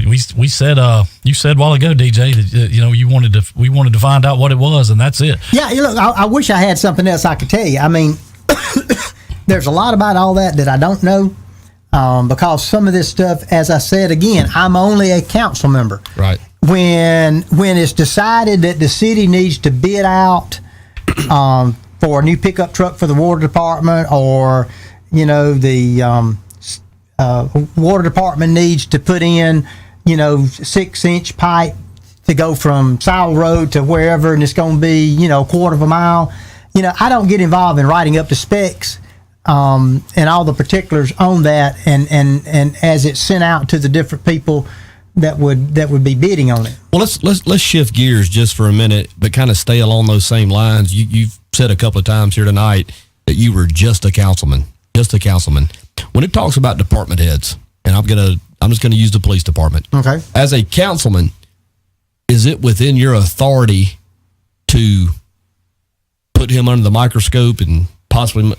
we said you said a while ago, DJ, that we wanted to find out what it was, and that's it. Yeah, look, I wish I had something else I could tell you. I mean, there's a lot about all that I don't know, because some of this stuff, as I said again, I'm only a council member. Right. When it's decided that the city needs to bid out for a new pickup truck for the water department, or the water department needs to put in, 6-inch pipe to go from Sile Road to wherever, and it's going to be, a quarter of a mile. I don't get involved in writing up the specs and all the particulars on that, and as it's sent out to the different people that would be bidding on it. Well, let's shift gears just for a minute, but kind of stay along those same lines. You've said a couple of times here tonight that you were just a councilman. When it talks about department heads, and I'm just gonna use the police department. Okay. As a councilman, is it within your authority to put him under the microscope and possibly,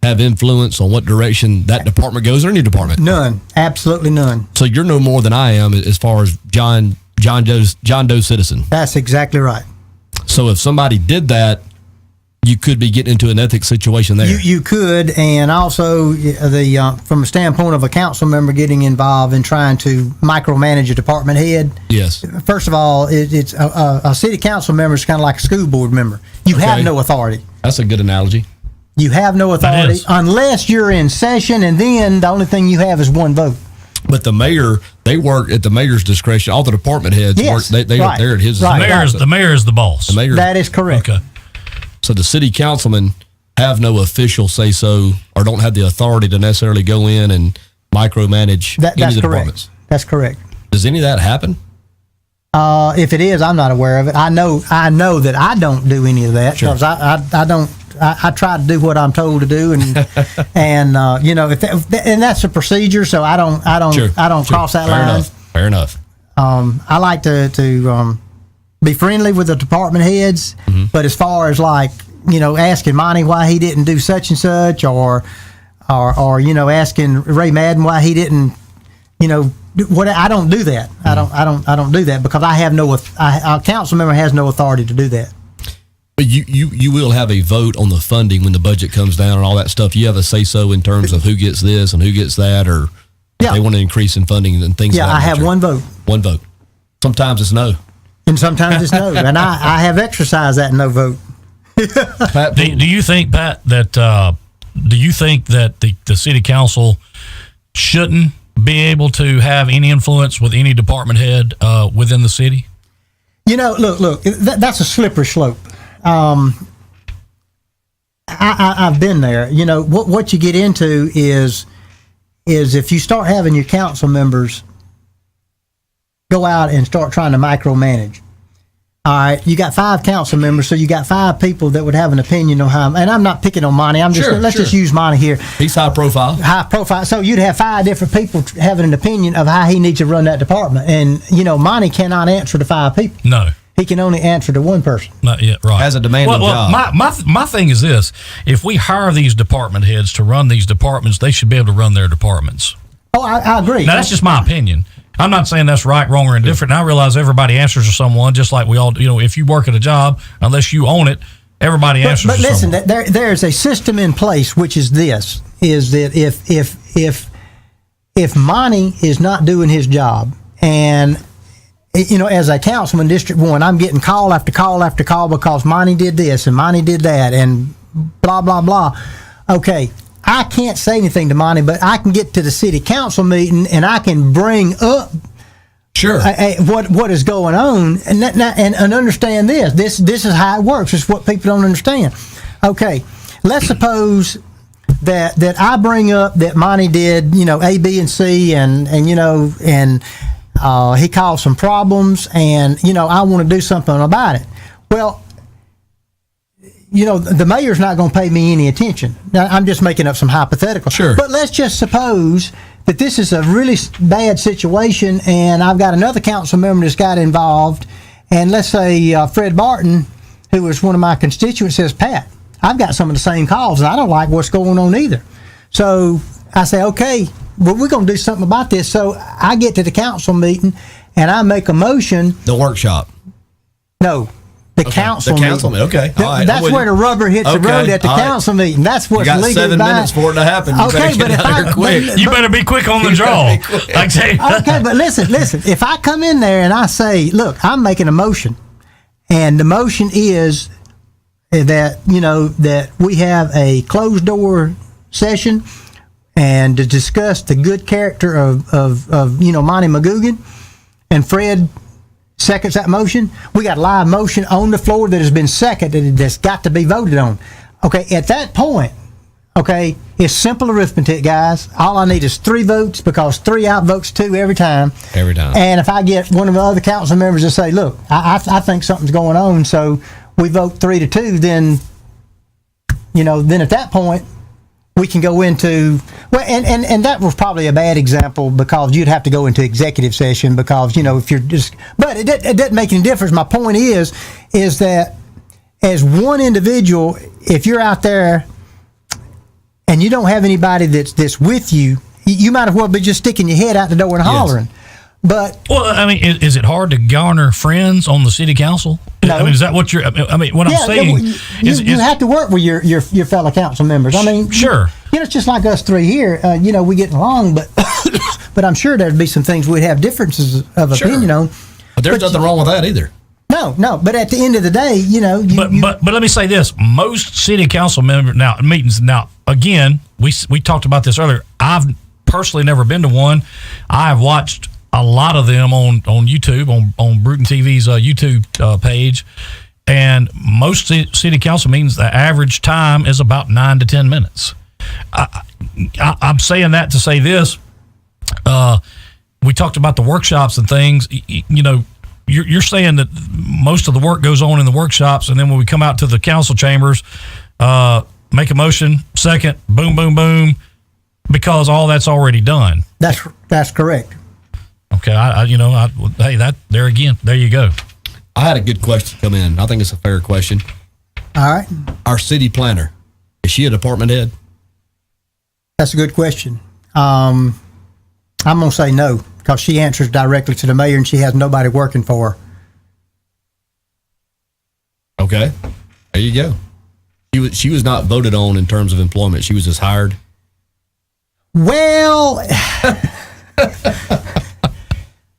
have influence on what direction that department goes, or any department? None, absolutely none. So you're no more than I am as far as John Doe citizen. That's exactly right. So if somebody did that, you could be getting into an ethics situation there. You could, and also from a standpoint of a council member getting involved in trying to micromanage a department head. Yes. First of all, it's a city council member is kind of like a school board member. You have no authority. That's a good analogy. You have no authority unless you're in session, and then the only thing you have is one vote. But the mayor, they work at the mayor's discretion. All the department heads work. They're at his. Right. The mayor is the boss. The mayor. That is correct. Okay. So the city councilmen have no official say so, or don't have the authority to necessarily go in and micromanage any of the departments. That's correct. Does any of that happen? If it is, I'm not aware of it. I know that I don't do any of that because I don't. I try to do what I'm told to do, and and and that's a procedure. So I don't cross that line. Fair enough. I like to be friendly with the department heads, but as far as asking Monty why he didn't do such and such, or asking Ray Madden why he didn't, I don't do that. I don't do that because I have a council member has no authority to do that. But you will have a vote on the funding when the budget comes down and all that stuff. You have a say so in terms of who gets this and who gets that, or if they want to increase in funding and things. Yeah, of that I have nature. one vote. One vote. Sometimes it's no. And sometimes it's no. And I have exercised that no vote. Pat, do you think, Pat, that the city council shouldn't be able to have any influence with any department head within the city? Look, that's a slippery slope. I've been there. What you get into is if you start having your council members go out and start trying to micromanage. All right, you got 5 council members, so you got 5 people that would have an opinion on how. And I'm not picking on Monty. Let's just use Monty here. He's high profile. High profile. So you'd have 5 different people having an opinion of how he needs to run that department, and Monty cannot answer to 5 people. No. He can only answer to one person. Not yet, right. As a demanding job. My thing is this. If we hire these department heads to run these departments, they should be able to run their departments. Oh, I agree. Now, that's just my opinion. I'm not saying that's right, wrong, or indifferent. And I realize everybody answers to someone, just like we all do. If you work at a job, unless you own it, everybody answers to someone. But listen, there's a system in place, which is this, is that if Monty is not doing his job, and as a councilman, District 1, I'm getting call after call after call because Monty did this and Monty did that and blah, blah, blah. Okay, I can't say anything to Monty, but I can get to the city council meeting and I can bring up what is going on and understand this. This is how it works. It's what people don't understand. Okay, let's suppose that I bring up that Monty did, A, B, and C, and he caused some problems, and I want to do something about it. Well, the mayor's not going to pay me any attention. Now, I'm just making up some hypothetical. Sure. But let's just suppose that this is a really bad situation, and I've got another council member that's got involved, and let's say Fred Barton, who was one of my constituents, says, Pat, I've got some of the same calls, and I don't like what's going on either. So I say, okay, well, we're going to do something about this. So I get to the council meeting, and I make a motion. The workshop. No. The council meeting. Okay. All right. That's where the rubber hits the road at the council meeting. That's what's legally. You got 7 minutes for it to happen. You better get out here quick. You better be quick on the draw. Okay, but listen. If I come in there and I say, look, I'm making a motion, and the motion is that that we have a closed door session and to discuss the good character of Monty McGugan, and Fred seconds that motion. We got a live motion on the floor that has been seconded that's got to be voted on. Okay, at that point, okay, it's simple arithmetic, guys. All I need is 3 votes because 3 outvotes 2 every time. Every time. And if I get one of the other council members to say, look, I think something's going on, so we vote 3-2, then at that point, we can go into, well, and that was probably a bad example because you'd have to go into executive session because, if you're just, but it doesn't make any difference. My point is that as one individual, if you're out there and you don't have anybody that's with you, you might as well be just sticking your head out the door and hollering. Yes. But well, I mean, is it hard to garner friends on the city council? No. I mean, is that what you're? I mean, what I'm saying is you have to work with your fellow council members. I mean, sure. It's just like us 3 here. We get along, but but I'm sure there'd be some things we'd have differences of opinion on. But there's nothing wrong with that either. No. But at the end of the day, But let me say this: most city council member meetings. Now, again, we talked about this earlier. I've personally never been to one. I have watched a lot of them on YouTube, on Brewton TV's YouTube page, and most city council meetings, the average time is about 9 to 10 minutes. I'm saying that to say this. We talked about the workshops and things. You're saying that most of the work goes on in the workshops, and then when we come out to the council chambers, make a motion, second, boom, boom, boom, because all that's already done. That's correct. Okay, there you go. I had a good question come in. I think it's a fair question. All right. Our city planner, is she a department head? That's a good question. I'm going to say no because she answers directly to the mayor and she has nobody working for her. Okay, there you go. She was not voted on in terms of employment. She was just hired. Well,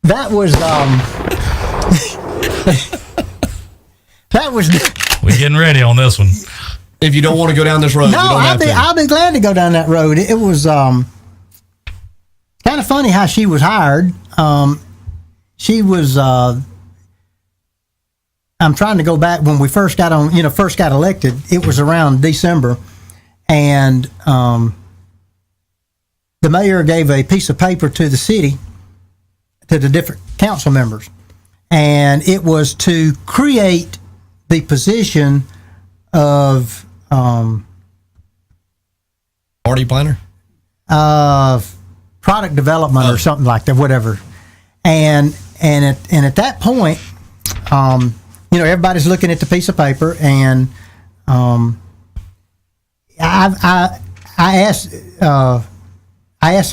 that was We're getting ready on this one. If you don't want to go down this road, I'll be glad to go down that road. It was kind of funny how she was hired. She was. I'm trying to go back when we first got elected. It was around December, and the mayor gave a piece of paper to the city, to the different council members, and it was to create the position of party planner, product development or something like that, whatever. And at that point, everybody's looking at the piece of paper, and I asked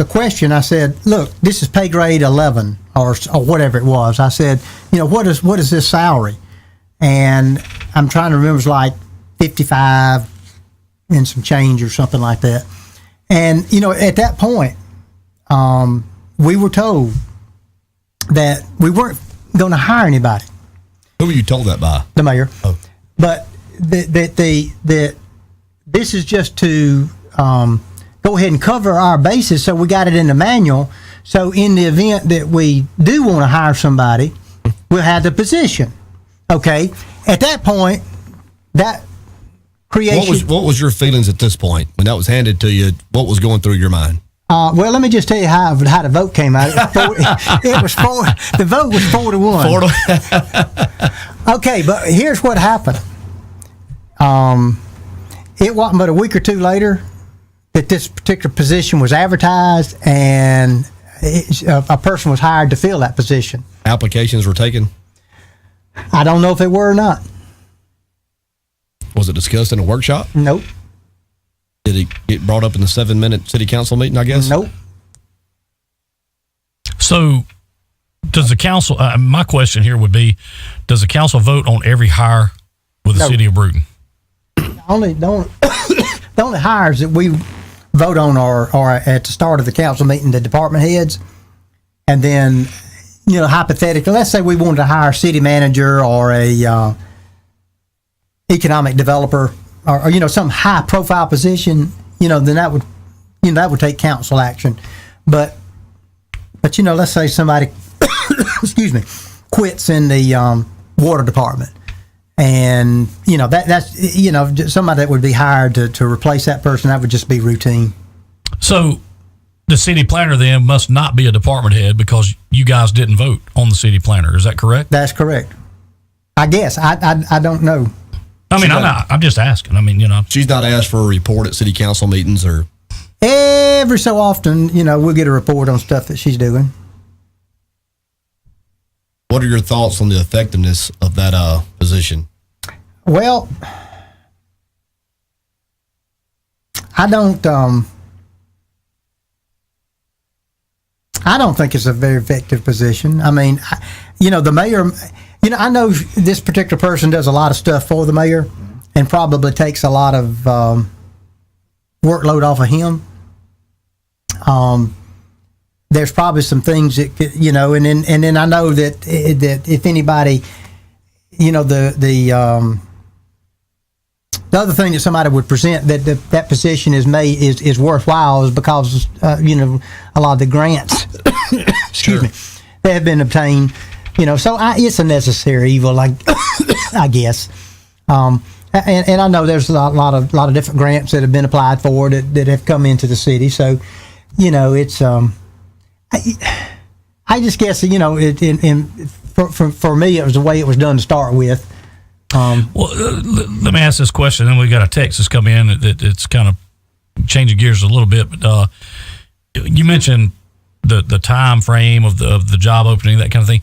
a question. I said, "Look, this is pay grade 11 or whatever it was." I said, what is this salary? And I'm trying to remember, it was like 55 and some change or something like that. And at that point, we were told that we weren't going to hire anybody. Who were you told that by? The mayor. Oh. But that this is just to go ahead and cover our bases, so we got it in the manual. So in the event that we do want to hire somebody, we'll have the position. Okay. At that point, that creation. What was your feelings at this point when that was handed to you? What was going through your mind? Well, let me just tell you how the vote came out. The vote was 4-1. 4-1. Okay, but here's what happened. It wasn't but a week or two later that this particular position was advertised, and a person was hired to fill that position. Applications were taken? I don't know if they were or not. Was it discussed in a workshop? Nope. Did it get brought up in the 7-minute city council meeting, I guess? Nope. So does the council, my question here would be, does the council vote on every hire with the city of Brewton? The only hires that we vote on are at the start of the council meeting, the department heads. And then, hypothetically, let's say we wanted to hire a city manager or a economic developer or some high profile position, then that would take council action. But let's say somebody, excuse me, quits in the water department, and that's somebody that would be hired to replace that person. That would just be routine. So the city planner then must not be a department head because you guys didn't vote on the city planner. Is that correct? That's correct. I guess I don't know. I mean, I'm just asking. I mean, She's not asked for a report at city council meetings or. Every so often, we'll get a report on stuff that she's doing. What are your thoughts on the effectiveness of that position? Well, I don't think it's a very effective position. I mean, the mayor, I know this particular person does a lot of stuff for the mayor and probably takes a lot of workload off of him. There's probably some things that could, and then I know that if anybody, the other thing that somebody would present that position is worthwhile is because a lot of the grants, excuse me, that have been obtained, so it's a necessary evil, I guess. And I know there's a lot of different grants that have been applied for that have come into the city. So, it's I just guess for me it was the way it was done to start with. Let me ask this question. Then we got a text that's come in. It's kind of changing gears a little bit. But you mentioned the time frame of the job opening, that kind of thing.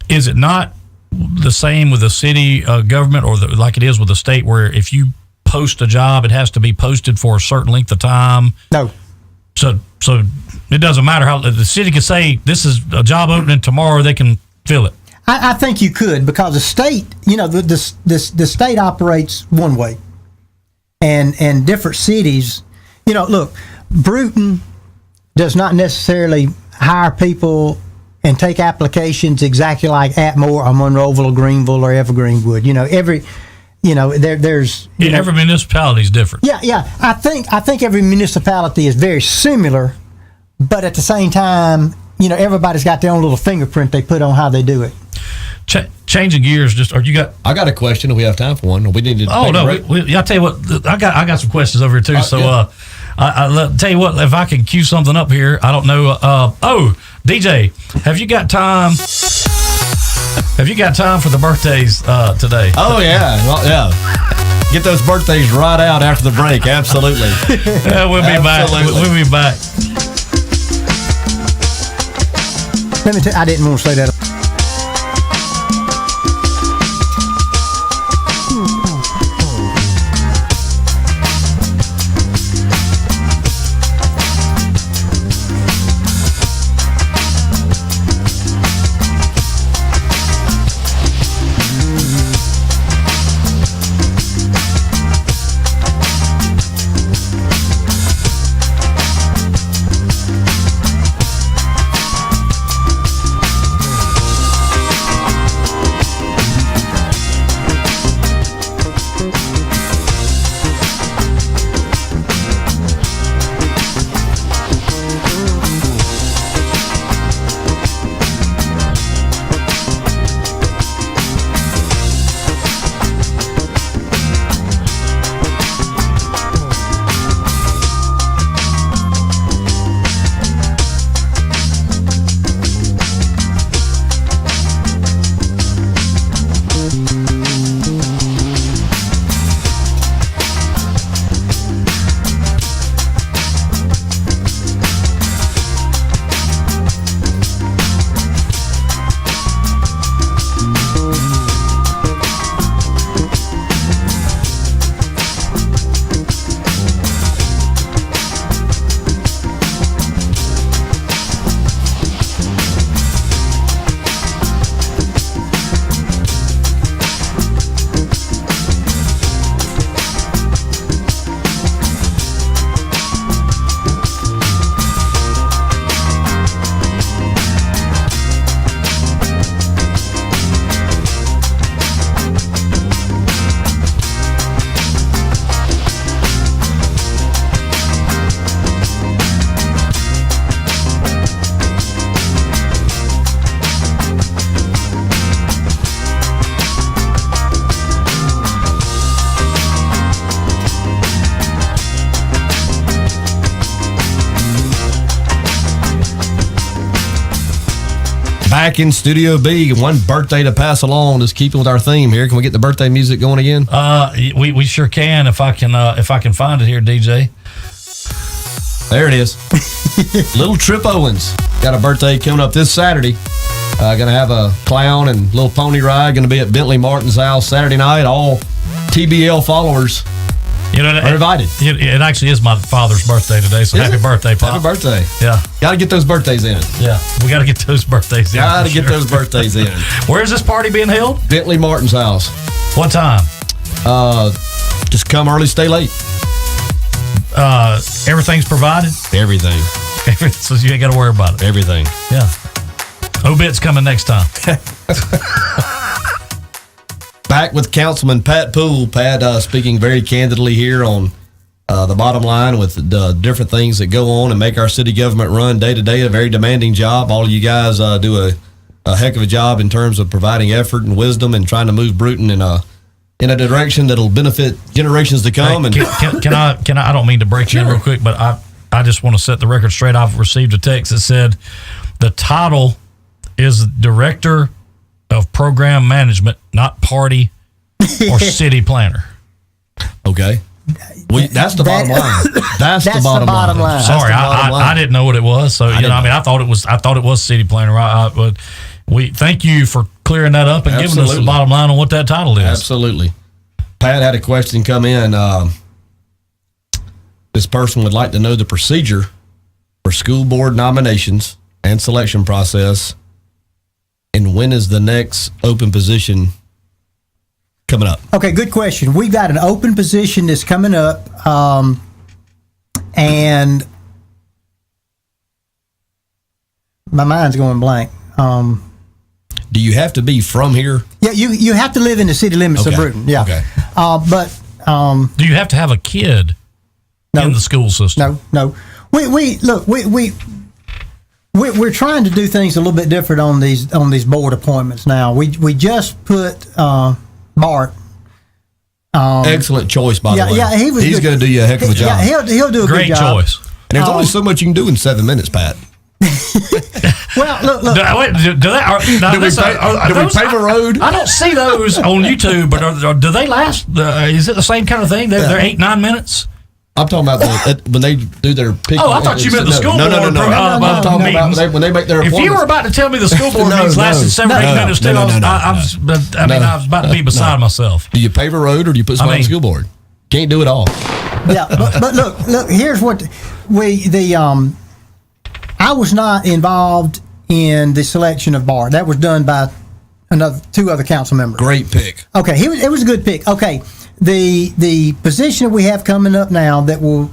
Is it not the same with the city government, or like it is with the state, where if you post a job, it has to be posted for a certain length of time? No. So it doesn't matter how the city can say this is a job opening tomorrow, they can fill it. I think you could, because the state, the state operates one way, and different cities, look, Brewton does not necessarily hire people and take applications exactly like Atmore or Monroeville or Greenville or Evergreen would. Every municipality is different. Yeah. I think every municipality is very similar, but at the same time, everybody's got their own little fingerprint they put on how they do it. Changing gears, I got a question. If we have time for one, we need to. Oh no, I'll tell you what. I got some questions over here too. I'll tell you what. If I can cue something up here, I don't know. DJ, have you got time? Have you got time for the birthdays today? Oh yeah, well, yeah. Get those birthdays right out after the break. Absolutely. We'll be back. We'll be back. Let me tell you, I didn't want to say that. back in Studio B. One birthday to pass along. Just keeping with our theme here. Can we get the birthday music going again? We sure can if I can find it here, DJ. There it is. Little Trip Owens got a birthday coming up this Saturday. Going to have a clown and little pony ride. Going to be at Bentley Martin's house Saturday night. All TBL followers are invited. It actually is my father's birthday today, so happy birthday, Pop. Happy birthday. Yeah. Got to get those birthdays in. Yeah, we got to get those birthdays in. Got to get those birthdays in. Where is this party being held? Bentley Martin's house. What time? Just come early, stay late. Everything's provided? Everything. So you ain't got to worry about it. Everything. Yeah. Obit's coming next time. Back with Councilman Pat Poole. Pat speaking very candidly here on the bottom line with the different things that go on and make our city government run day to day. A very demanding job. All of you guys do a heck of a job in terms of providing effort and wisdom and trying to move Brewton in a direction that'll benefit generations to come. Hey, can I? I don't mean to break you in real quick, but I just want to set the record straight. I've received a text that said the title is Director of Program Management, not Party or City Planner. Okay. That's the bottom line. That's the bottom line. Sorry, I didn't know what it was. So I thought it was City Planner. But we thank you for clearing that up and giving us the bottom line on what that title is. Absolutely. Pat had a question come in. This person would like to know the procedure for school board nominations and selection process, and when is the next open position coming up? Okay, good question. We've got an open position that's coming up, and my mind's going blank. Do you have to be from here? Yeah, you have to live in the city limits of Brewton. Yeah. Okay. But do you have to have a kid in the school system? No. We're trying to do things a little bit different on these board appointments now. We just put Bart. Excellent choice, by the way. Yeah, he's going to do you a heck of a job. Yeah, he'll do a great good job. choice. And there's only so much you can do in 7 minutes, Pat. Well, look. Do we pave a road? I don't see those on YouTube, but do they last? Is it the same kind of thing? They're 8-9 minutes. I'm talking about when they do their picking. Oh, I thought you meant the school board. I'm talking about when they make their appointments. If you were about to tell me the school board meetings lasted 7 or 8 minutes, I was about to be beside myself. Do you pave a road or do you put somebody on the school board? Can't do it all. Yeah, but look. Here's what I was not involved in the selection of Bart. That was done by two other council members. Great pick. Okay, it was a good pick. Okay, the position that we have coming up now that will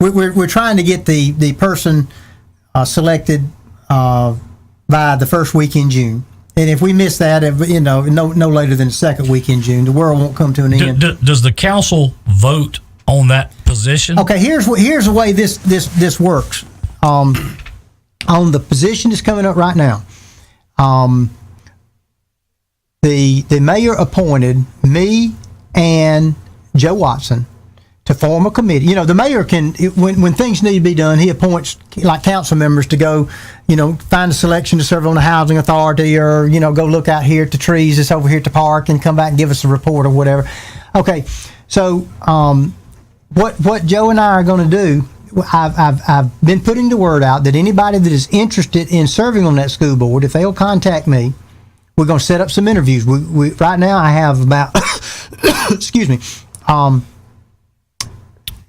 we're trying to get the person selected by the first week in June. And if we miss that, no later than the second week in June, the world won't come to an end. Does the council vote on that position? Okay, here's the way this works. On the position that's coming up right now, the mayor appointed me and Joe Watson to form a committee. The mayor can, when things need to be done, he appoints like council members to go, find a selection to serve on the housing authority, or go look out here at the trees that's over here at the park and come back and give us a report or whatever. Okay, so what Joe and I are going to do, I've been putting the word out that anybody that is interested in serving on that school board, if they'll contact me, we're going to set up some interviews. We right now I have about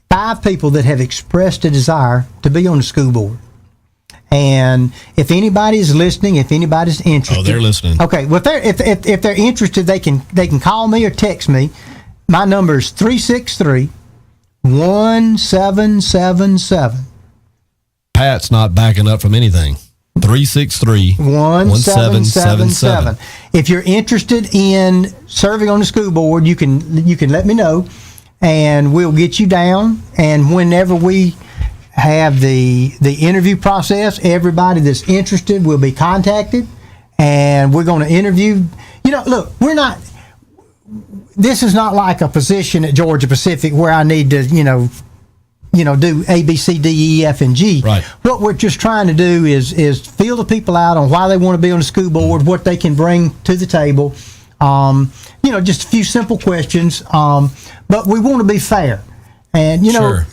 5 people that have expressed a desire to be on the school board. And if anybody's listening, if anybody's interested, they're listening. Okay, well, if they're interested, they can call me or text me. My number is 363-1777. Pat's not backing up from anything. 363-1777. If you're interested in serving on the school board, you can let me know, and we'll get you down. And whenever we have the interview process, everybody that's interested will be contacted, and we're going to interview. Look, this is not like a position at Georgia Pacific where I need to, do A, B, C, D, E, F, and G. Right. What we're just trying to do is feel the people out on why they want to be on the school board, what they can bring to the table. Just a few simple questions. But we want to be fair. And, Sure.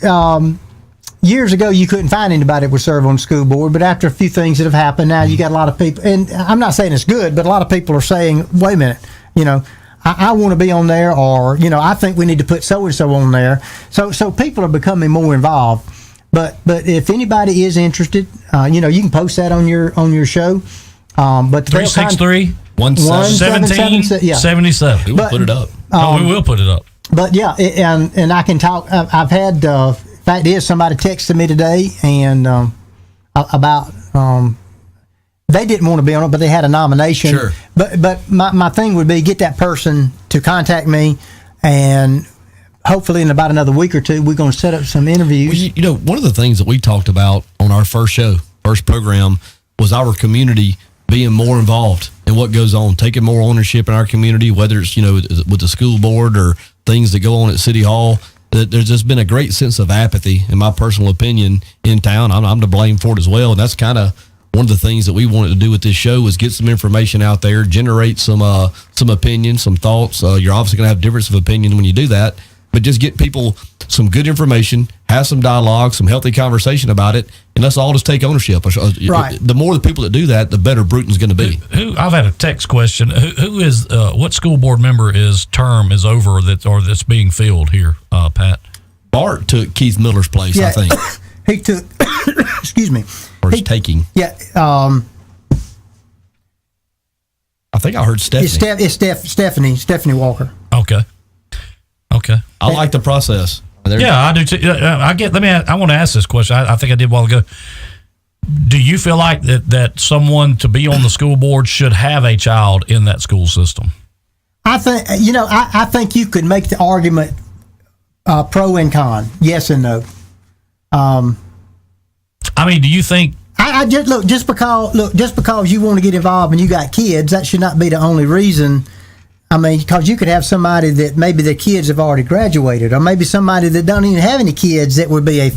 Years ago, you couldn't find anybody that would serve on the school board, but after a few things that have happened, now you got a lot of people, and I'm not saying it's good, but a lot of people are saying, wait a minute, I want to be on there, or, I think we need to put so-and-so on there. So people are becoming more involved. But if anybody is interested, you can post that on your show. But 363 177 yeah. 77. We will put it up. We will put it up. But yeah, and I can talk. I've had, fact is, somebody texted me today and about they didn't want to be on it, but they had a nomination. Sure. But my thing would be get that person to contact me, and hopefully in about another week or two, we're going to set up some interviews. Well, one of the things that we talked about on our first program, was our community being more involved in what goes on, taking more ownership in our community, whether it's, with the school board or things that go on at City Hall. There's just been a great sense of apathy, in my personal opinion, in town. I'm to blame for it as well. And that's kind of one of the things that we wanted to do with this show, was get some information out there, generate some opinions, some thoughts. You're obviously going to have difference of opinion when you do that, but just get people some good information, have some dialogue, some healthy conversation about it, and let's all just take ownership. Right. The more the people that do that, the better Brewton's going to be. I've had a text question. Who is what school board member term is over that's being filled here, Pat? Bart took Keith Miller's place, I think. He took, excuse me. Or he's taking. Yeah. I think I heard Stephanie. It's Stephanie Walker. Okay. I like the process. Yeah, I do too. I want to ask this question. I think I did a while ago. Do you feel like that someone to be on the school board should have a child in that school system? I think, I think you could make the argument pro and con, yes and no. Do you think? I just because you want to get involved and you got kids, that should not be the only reason. Because you could have somebody that maybe their kids have already graduated, or maybe somebody that don't even have any kids that would be a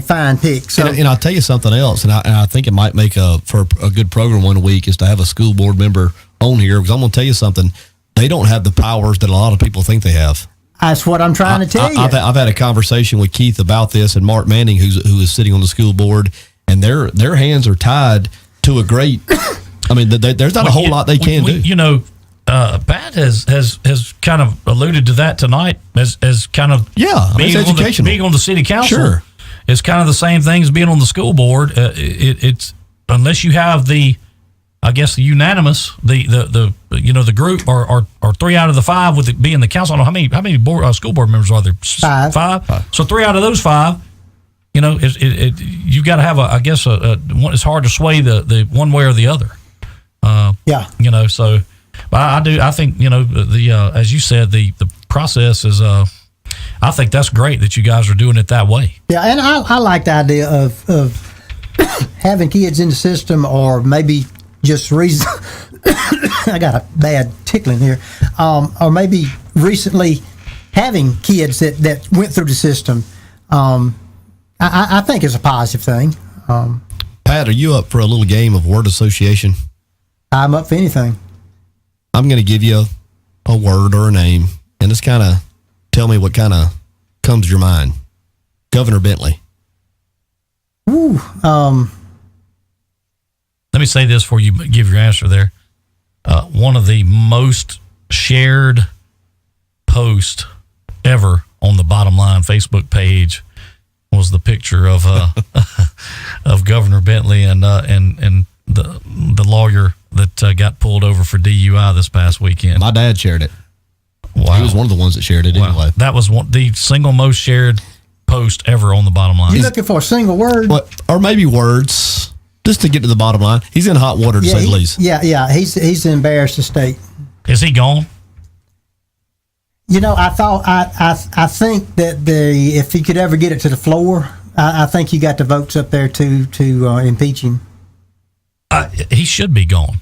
fine pick. So, and I'll tell you something else, and I think it might make for a good program one week is to have a school board member on here, because I'm going to tell you something. They don't have the powers that a lot of people think they have. That's what I'm trying to tell you. I've had a conversation with Keith about this, and Mark Manning, who is sitting on the school board, and their hands are tied to a great. There's not a whole lot they can do. Pat has kind of alluded to that tonight as kind of being on the city council. Sure. It's kind of the same thing as being on the school board. It's unless you have the unanimous the group or 3 out of the 5 with it being the council. I don't know how many school board members are there? 5. So 3 out of those 5. You got to have it's hard to sway the one way or the other. So. But I think as you said, the process is. I think that's great that you guys are doing it that way. Yeah, and I like the idea of having kids in the system, or maybe just reason. I got a bad tickling here, or maybe recently having kids that went through the system. I think it's a positive thing. Pat, are you up for a little game of word association? I'm up for anything. I'm going to give you a word or a name, and just kind of tell me what kind of comes to your mind. Governor Bentley. Ooh. Let me say this before you give your answer there. One of the most shared posts ever on the Bottom Line Facebook page was the picture of of Governor Bentley and the lawyer that got pulled over for DUI this past weekend. My dad shared it. Wow. He was one of the ones that shared it anyway. That was the single most shared post ever on the Bottom Line. You looking for a single word? Or maybe words, just to get to the bottom line. He's in hot water, to say the least. Yeah. He's in embarrassed state. Is he gone? I think that if he could ever get it to the floor, I think you got the votes up there to impeach him. He should be gone.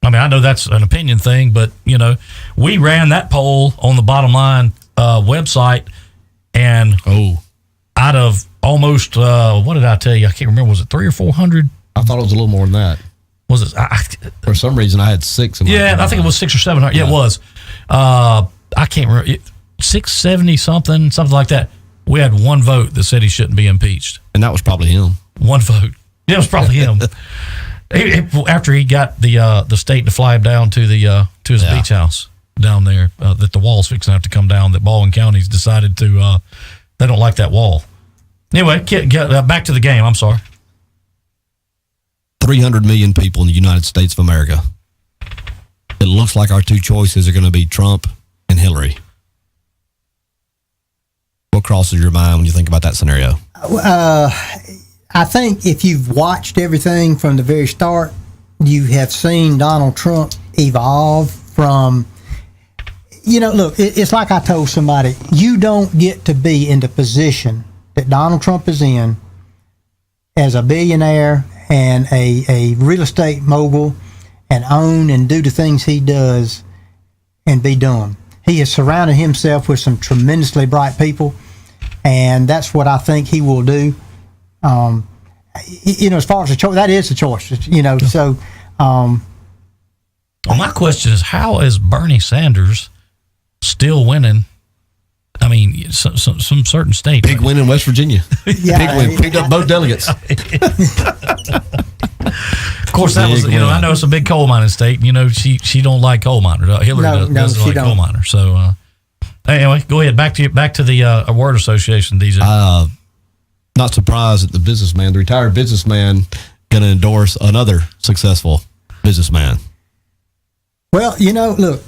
I know that's an opinion thing, but we ran that poll on the Bottom Line website, and out of almost, what did I tell you? I can't remember. Was it 300 or 400? I thought it was a little more than that. Was it? For some reason, I had 6. Yeah, I think it was 600 or 700. Yeah, it was. I can't remember. 670 something like that. We had one vote that said he shouldn't be impeached. And that was probably him. One vote. Yeah, it was probably him. After he got the state to fly him down to his beach house down there, that the wall's fixing to have to come down, that Baldwin County's decided to, they don't like that wall. Anyway, back to the game. I'm sorry. 300 million people in the United States of America. It looks like our two choices are going to be Trump and Hillary. What crosses your mind when you think about that scenario? I think if you've watched everything from the very start, you have seen Donald Trump evolve from, look, it's like I told somebody, you don't get to be in the position that Donald Trump is in as a billionaire and a real estate mogul and own and do the things he does and be dumb. He has surrounded himself with some tremendously bright people, and that's what I think he will do. As far as the choice, that is the choice, so. Well, my question is, how is Bernie Sanders still winning? I mean, some certain states. Big win in West Virginia. Yeah, big win. Picked up both delegates. Of course, that was, I know it's a big coal mining state. She don't like coal miners. Hillary doesn't like coal miners. So, anyway, go ahead. Back to the word association, DJ. Not surprised that the retired businessman, going to endorse another successful businessman. Well, look,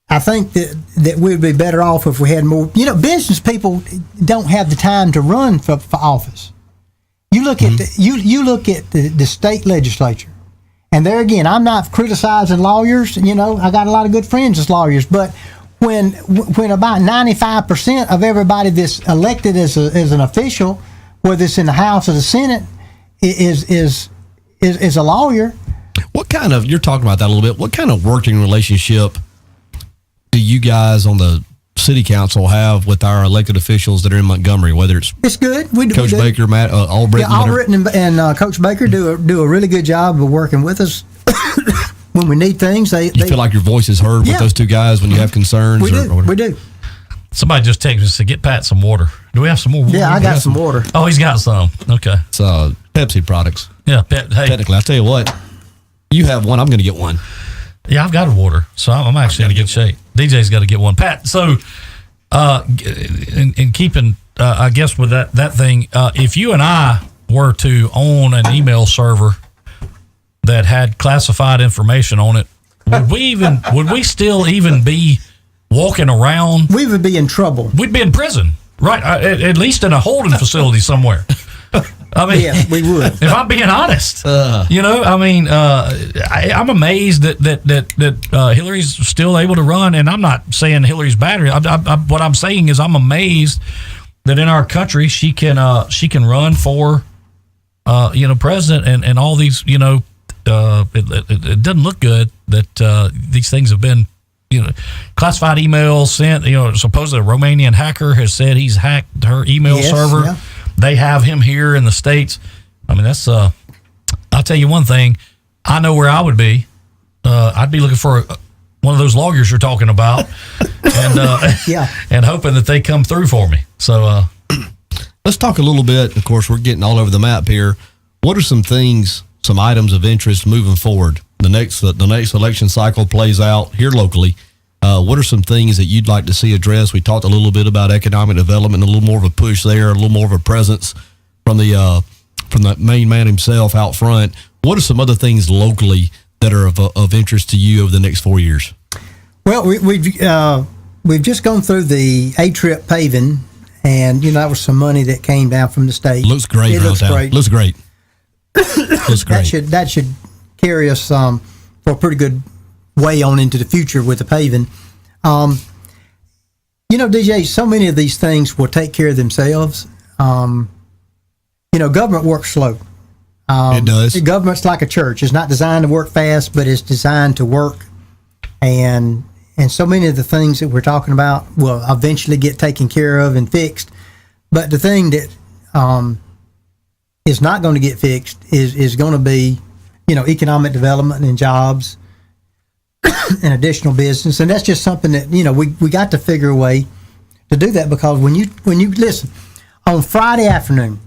I think that we'd be better off if we had more. Business people don't have the time to run for office. You look at you look at the state legislature, and there again, I'm not criticizing lawyers. I got a lot of good friends as lawyers, but when about 95% of everybody that's elected as an official, whether it's in the House or the Senate, is a lawyer. You're talking about that a little bit. What kind of working relationship do you guys on the city council have with our elected officials that are in Montgomery? Whether it's good. Coach Baker, Matt, Albritton. Yeah, Albritton and Coach Baker do a really good job of working with us when we need things. They feel like your voice is heard with those two guys when you have concerns? We do. Somebody just texted us to get Pat some water. Do we have some more water? Yeah, I got some water. Oh, he's got some. Okay. It's Pepsi products. Yeah, hey. Technically, I tell you what, you have one, I'm going to get one. Yeah, I've got a water, so I'm actually in a good shape. DJ's got to get one. Pat, so in keeping, I guess, with that thing, if you and I were to own an email server that had classified information on it, would we still even be walking around? We would be in trouble. We'd be in prison, right? At least in a holding facility somewhere. I mean, yes, we would. If I'm being honest, I'm amazed that Hillary's still able to run, and I'm not saying Hillary's bad. What I'm saying is I'm amazed that in our country she can run for president and all these it doesn't look good that these things have been classified emails sent. Supposedly a Romanian hacker has said he's hacked her email server. Yeah. They have him here in the States. I mean, that's, I'll tell you one thing. I know where I would be. I'd be looking for one of those lawyers you're talking about and and hoping that they come through for me. So let's talk a little bit. Of course, we're getting all over the map here. What are some items of interest moving forward? The next election cycle plays out here locally. What are some things that you'd like to see addressed? We talked a little bit about economic development, a little more of a push there, a little more of a presence from the main man himself out front. What are some other things locally that are of interest to you over the next 4 years? Well, we've just gone through the A-Trip paving, and that was some money that came down from the state. Looks great. It looks great. Looks great. Looks great. That should carry us for a pretty good way on into the future with the paving. DJ, so many of these things will take care of themselves. Government works slow. It does. The government's like a church. It's not designed to work fast, but it's designed to work. And so many of the things that we're talking about will eventually get taken care of and fixed. But the thing that is not going to get fixed is going to be, economic development and jobs and additional business. And that's just something that, we got to figure a way to do that, because when you listen, on Friday afternoon,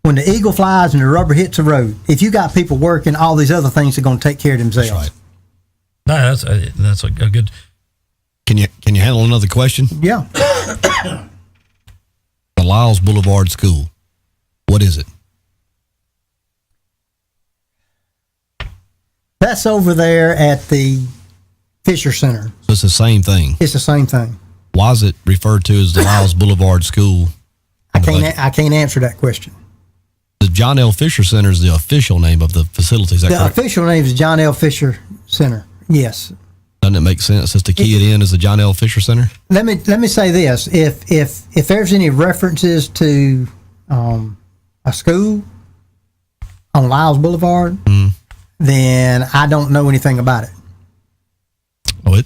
when the eagle flies and the rubber hits the road, if you got people working, all these other things are going to take care of themselves. That's right. No, that's a good. Can you handle another question? Yeah. The Lyles Boulevard School, what is it? That's over there at the Fisher Center. So it's the same thing. It's the same thing. Why is it referred to as the Lyles Boulevard School? I can't answer that question. The John L. Fisher Center is the official name of the facility. Is that correct? The official name is John L. Fisher Center. Yes. Doesn't it make sense just to key it in as the John L. Fisher Center? Let me say this: if there's any references to a school on Lyles Boulevard, then I don't know anything about it. Oh,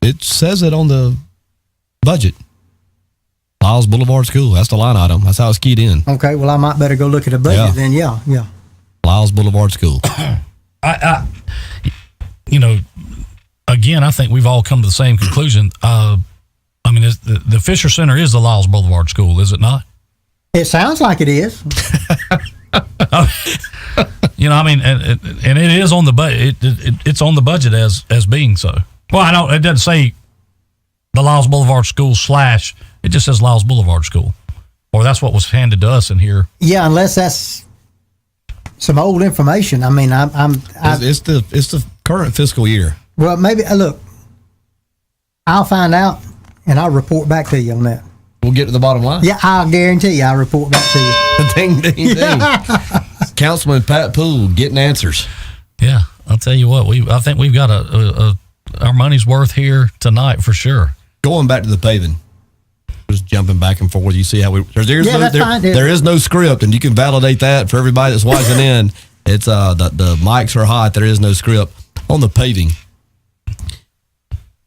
it says it on the budget. Lyles Boulevard School. That's the line item. That's how it's keyed in. Okay. Well, I might better go look at the budget then. Yeah. Lyles Boulevard School. Again, I think we've all come to the same conclusion. The Fisher Center is the Lyles Boulevard School, is it not? It sounds like it is. And it is on the budget. It's on the budget as being so. Well, it doesn't say the Lyles Boulevard School / it just says Lyles Boulevard School, or that's what was handed to us in here. Yeah, unless that's some old information. It's the current fiscal year. Well, maybe look. I'll find out and I'll report back to you on that. We'll get to the bottom line. Yeah, I'll guarantee you I'll report back to you. Ding, ding, ding. Councilman Pat Poole getting answers. Yeah, I'll tell you what. I think we've got our money's worth here tonight for sure. Going back to the paving, just jumping back and forth. You see how there is no script, and you can validate that for everybody that's watching in. It's the mics are hot. There is no script on the paving.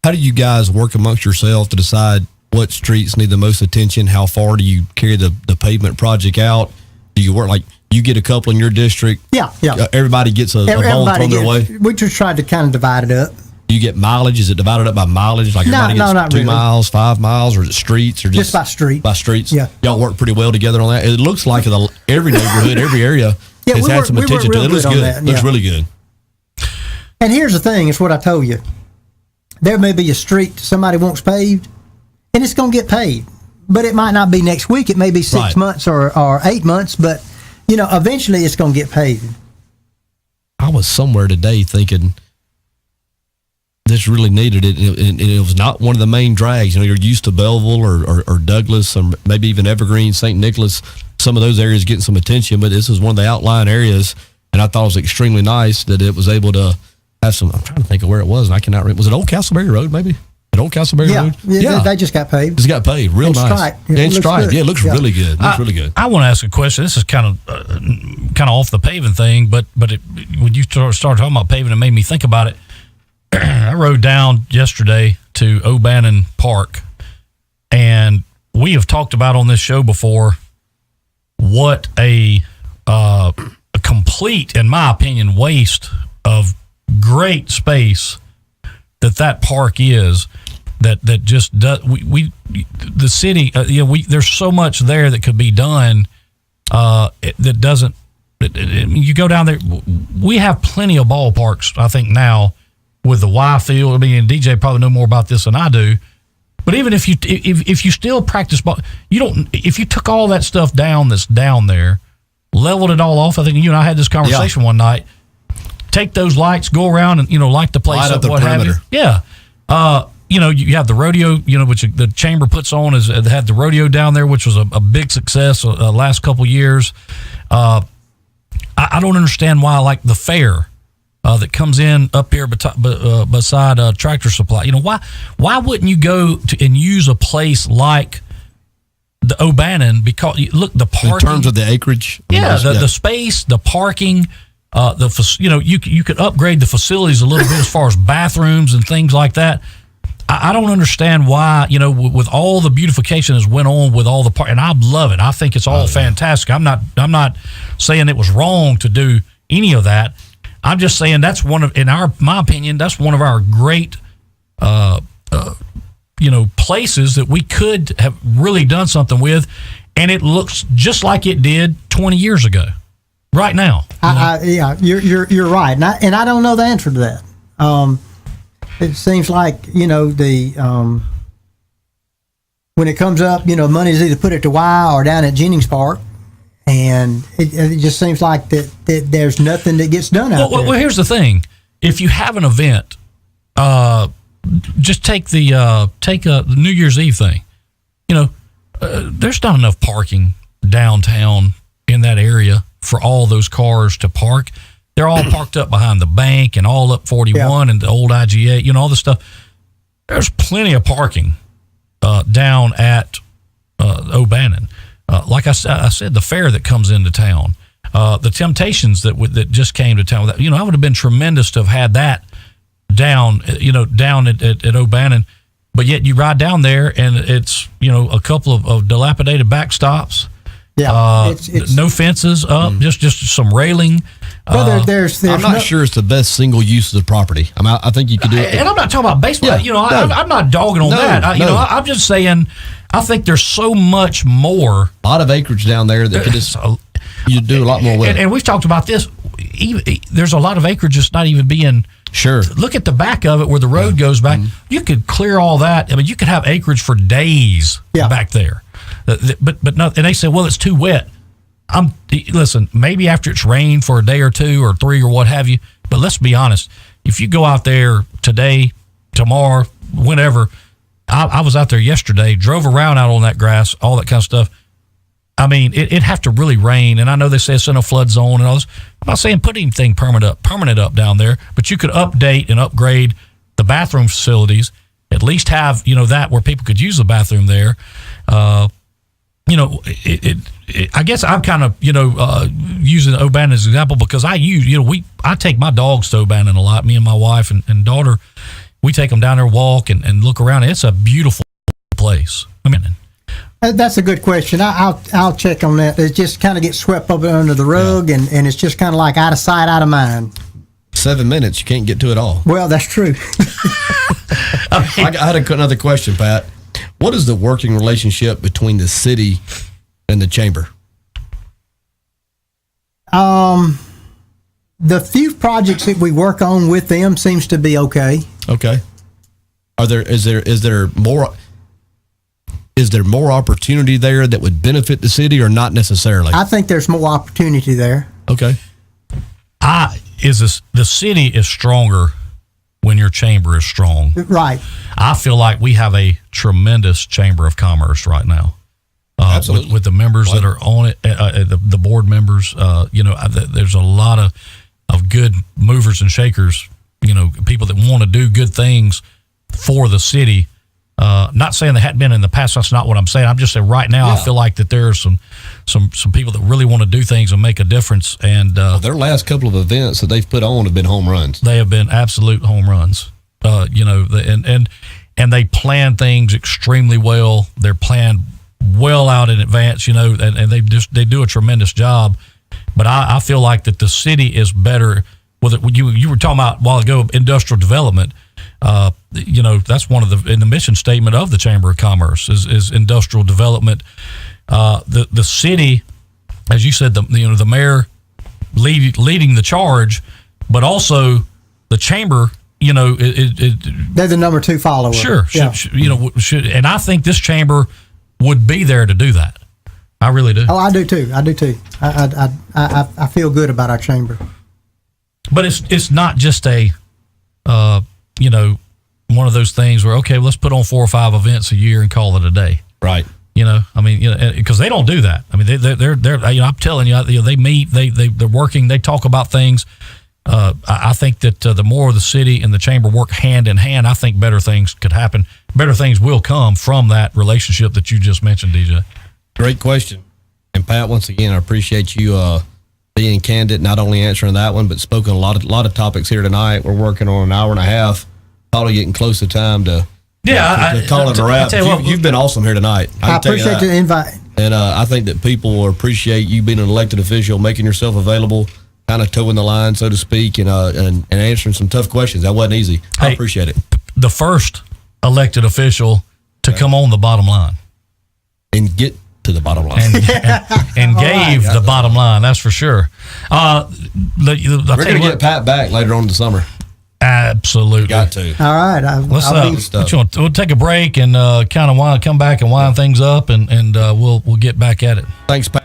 How do you guys work amongst yourself to decide what streets need the most attention? How far do you carry the pavement project out? Do you work like you get a couple in your district? Yeah. Everybody gets a bone thrown their way. We just tried to kind of divide it up. Do you get mileage? Is it divided up by mileage? Like everybody gets not 2 really. miles, 5 miles, or is it streets, or just by street? By streets. Yeah. Y'all work pretty well together on that. It looks like every neighborhood, every area has had some attention to it. It looks good. Looks really good. And here's the thing: it's what I told you. There may be a street somebody wants paved, and it's going to get paved, but it might not be next week. It may be 6 months or 8 months, but eventually it's going to get paved. I was somewhere today thinking this really needed it, and it was not one of the main drags. You're used to Belleville or Douglas, or maybe even Evergreen, St. Nicholas. Some of those areas getting some attention, but this is one of the outlying areas, and I thought it was extremely nice that it was able to have some. I'm trying to think of where it was, and I cannot remember. Was it Old Castleberry Road, maybe? At Old Castleberry Road? Yeah, they just got paved. Just got paved. Real and nice. Striped. And striped. Yeah, it looks really good. Looks really good. I want to ask a question. This is kind of off the paving thing, but when you started talking about paving, it made me think about it. I rode down yesterday to O'Bannon Park, and we have talked about on this show before what a complete, in my opinion, waste of great space that park is. That just does the city. There's so much there that could be done. That doesn't. You go down there. We have plenty of ballparks, I think, now with the Y field. I mean, DJ probably know more about this than I do. But even if you still practice ball, you don't. If you took all that stuff down that's down there, leveled it all off. I think you and I had this conversation one night. Take those lights, go around and light the place up, what have you. Yeah. You have the rodeo, which the chamber puts on. They had the rodeo down there, which was a big success last couple years. I don't understand why, like the fair that comes in up here beside Tractor Supply. Why wouldn't you go and use a place like the O'Bannon? Because look, the parking in terms of the acreage, the space, the parking. You could upgrade the facilities a little bit as far as bathrooms and things like that. I don't understand why, with all the beautification that's went on with all the park, and I love it. I think it's all fantastic. I'm not saying it was wrong to do any of that. I'm just saying that's my opinion, that's one of our great, places that we could have really done something with, and it looks just like it did 20 years ago. Right now, you're right, and I don't know the answer to that. It seems like when it comes up, money's either put at the Y or down at Jennings Park, and it just seems like that there's nothing that gets done out there. Well, here's the thing: if you have an event, just take the New Year's Eve thing. There's not enough parking downtown in that area for all those cars to park. They're all parked up behind the bank and all up 41 and the old IGA, all this stuff. There's plenty of parking down at O'Bannon. Like I said, the fair that comes into town, the Temptations that just came to town. I would have been tremendous to have had that down at O'Bannon. But yet you ride down there and it's, a couple of dilapidated backstops. Yeah, it's no fences up, just some railing. Well, there's I'm not sure it's the best single use of the property. I think you could do it. And I'm not talking about baseball. Yeah, I'm not dogging on that. I'm just saying, I think there's so much more. A lot of acreage down there that could just you do a lot more with. And we've talked about this. There's a lot of acreage that's not even being. Sure. Look at the back of it where the road goes back. Mm-hmm. You could clear all that. I mean, you could have acreage for days back there. But no, and they say, well, it's too wet. Listen, maybe after it's rained for a day or two or three or what have you. But let's be honest. If you go out there today, tomorrow, whenever, I was out there yesterday, drove around out on that grass, all that kind of stuff. I mean, it'd have to really rain, and I know they say it's in a flood zone and all this. I'm not saying put anything permanent up down there, but you could update and upgrade the bathroom facilities. At least have that where people could use the bathroom there. I guess I'm kind of using O'Bannon as an example because I take my dogs to O'Bannon a lot. Me and my wife and daughter, we take them down there, walk and look around. It's a beautiful place. I mean. That's a good question. I'll check on that. It just kind of gets swept up under the rug, and it's just kind of like out of sight, out of mind. 7 minutes, you can't get to it all. Well, that's true. I had another question, Pat. What is the working relationship between the city and the chamber? The few projects that we work on with them seems to be okay. Okay. Is there more opportunity there that would benefit the city or not necessarily? I think there's more opportunity there. Okay. The city is stronger when your chamber is strong. Right. I feel like we have a tremendous chamber of commerce right now. Absolutely. With the members that are on it, the board members, there's a lot of good movers and shakers, people that want to do good things for the city. Not saying they hadn't been in the past. That's not what I'm saying. I'm just saying right now I feel like that there are some people that really want to do things and make a difference. And their last couple of events that they've put on have been home runs. They have been absolute home runs. And they plan things extremely well. They're planned well out in advance. And they do a tremendous job. But I feel like that the city is better. You were talking about a while ago industrial development. That's one of in the mission statement of the Chamber of Commerce is industrial development. The city, as you said, the mayor leading the charge, but also the chamber. They're the number two follower. Sure, and I think this chamber would be there to do that. I really do. Oh, I do too. I feel good about our chamber. But it's not just a one of those things where, okay, let's put on 4 or 5 events a year and call it a day. Right. Because they don't do that. I mean, they're I'm telling you, they meet, they're working, they talk about things. I think that the more the city and the chamber work hand in hand, I think better things could happen. Better things will come from that relationship that you just mentioned, DJ. Great question. And Pat, once again, I appreciate you being candid, not only answering that one, but spoken a lot of topics here tonight. We're working on an hour and a half, probably getting close to time to Yeah, call it a wrap. You've been awesome here tonight. I appreciate the invite. And I think that people will appreciate you being an elected official, making yourself available, kind of towing the line, so to speak, and answering some tough questions. That wasn't easy. I appreciate it. The first elected official to come on the bottom line. And get to the bottom line. And gave the bottom line, that's for sure. We're going to get Pat back later on in the summer. Absolutely. Got to. All right. We'll take a break and kind of come back and wind things up, and we'll get back at it. Thanks, Pat.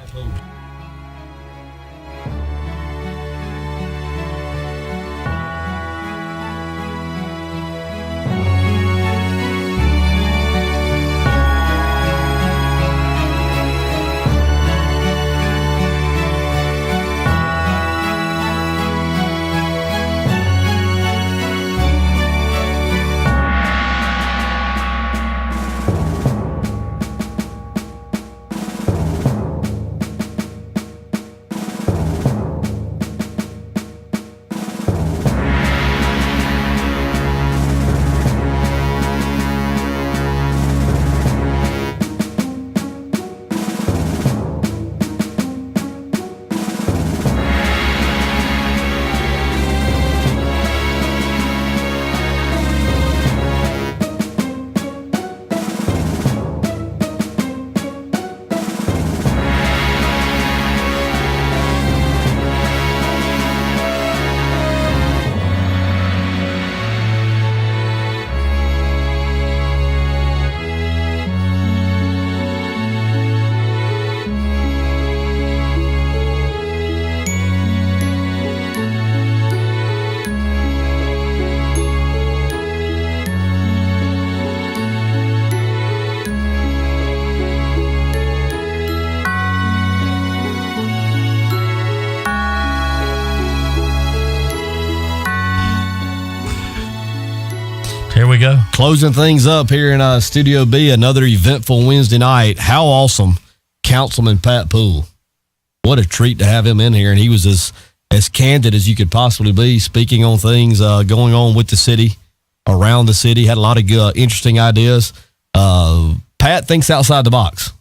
Here we go. Closing things up here in Studio B, another eventful Wednesday night. How awesome, Councilman Pat Poole. What a treat to have him in here. And he was as candid as you could possibly be, speaking on things going on with the city, around the city. Had a lot of good, interesting ideas. Pat thinks outside the box.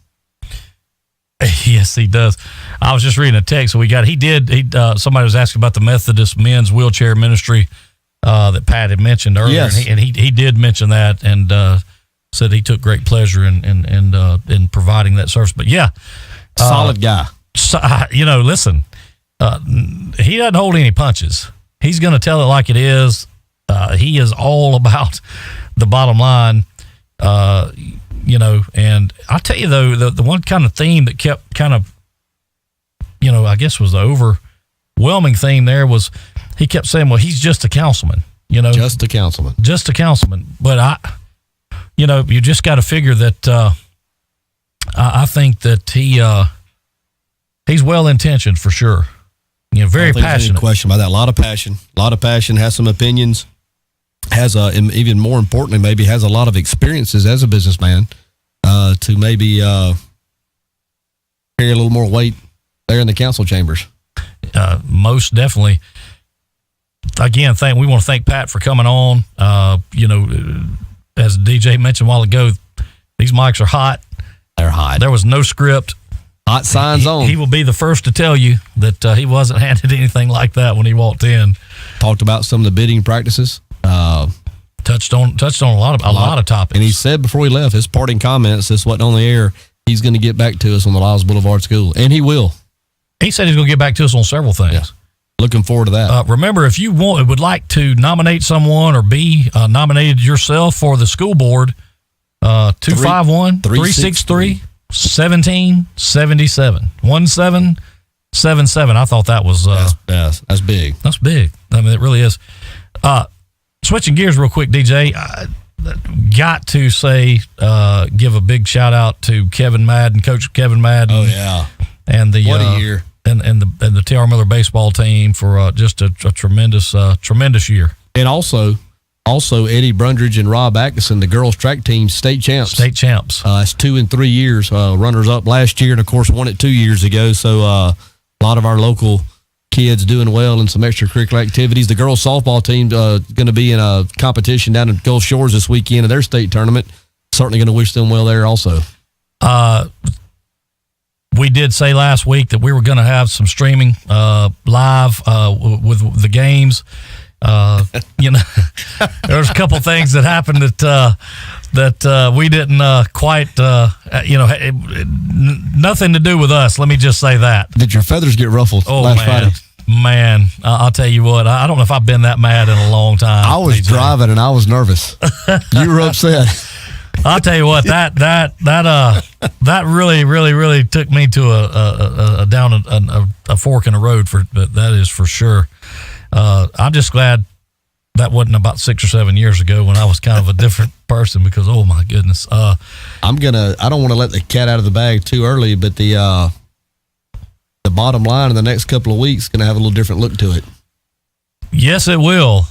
Yes, he does. I was just reading a text we got. Somebody was asking about the Methodist men's wheelchair ministry that Pat had mentioned earlier. Yes. And he did mention that and said he took great pleasure in providing that service. But yeah. Solid guy. So, listen, he doesn't hold any punches. He's going to tell it like it is. He is all about the bottom line, and I'll tell you, though, the one kind of theme that kept kind of, I guess was the overwhelming theme there was he kept saying, well, he's just a councilman, Just a councilman. Just a councilman. But you just got to figure that I think that he's well-intentioned for sure. Very passionate. No question about that. A lot of passion, has some opinions, has even more importantly, maybe has a lot of experiences as a businessman to maybe carry a little more weight there in the council chambers. Most definitely. Again, we want to thank Pat for coming on. As DJ mentioned a while ago, these mics are hot. They're hot. There was no script. Hot signs on. He will be the first to tell you that he wasn't handed anything like that when he walked in. Talked about some of the bidding practices. Touched on a lot of topics. And he said before he left, his parting comments, this wasn't on the air, he's going to get back to us on the Lyles Boulevard School. And he will. He said he's going to get back to us on several things. Yeah. Looking forward to that. Remember, if you would like to nominate someone or be nominated yourself for the school board, 251-363-1777. 1777. I thought that was that's big. That's big. I mean, it really is. Switching gears real quick, DJ, got to say, give a big shout out to Kevin Madden, Coach Kevin Madden. Oh yeah, and the what a year, and the T.R. Miller baseball team for just a tremendous year. And also Eddie Brundridge and Rob Atkinson, the girls track team, state champs. It's 2 and 3 years, runners up last year, and of course won it 2 years ago. So a lot of our local kids doing well in some extracurricular activities. The girls softball team going to be in a competition down in Gulf Shores this weekend in their state tournament. Certainly going to wish them well there also. We did say last week that we were going to have some streaming live with the games. There's a couple things that happened that we didn't quite, nothing to do with us. Let me just say that. Did your feathers get ruffled last Friday? Man, I'll tell you what. I don't know if I've been that mad in a long time. I was driving and I was nervous. You were upset. I'll tell you what, that really took me to down a fork in the road that is for sure. I'm just glad that wasn't about 6 or 7 years ago when I was kind of a different person, because oh my goodness. I don't want to let the cat out of the bag too early, but the bottom line in the next couple of weeks is going to have a little different look to it. Yes, it will.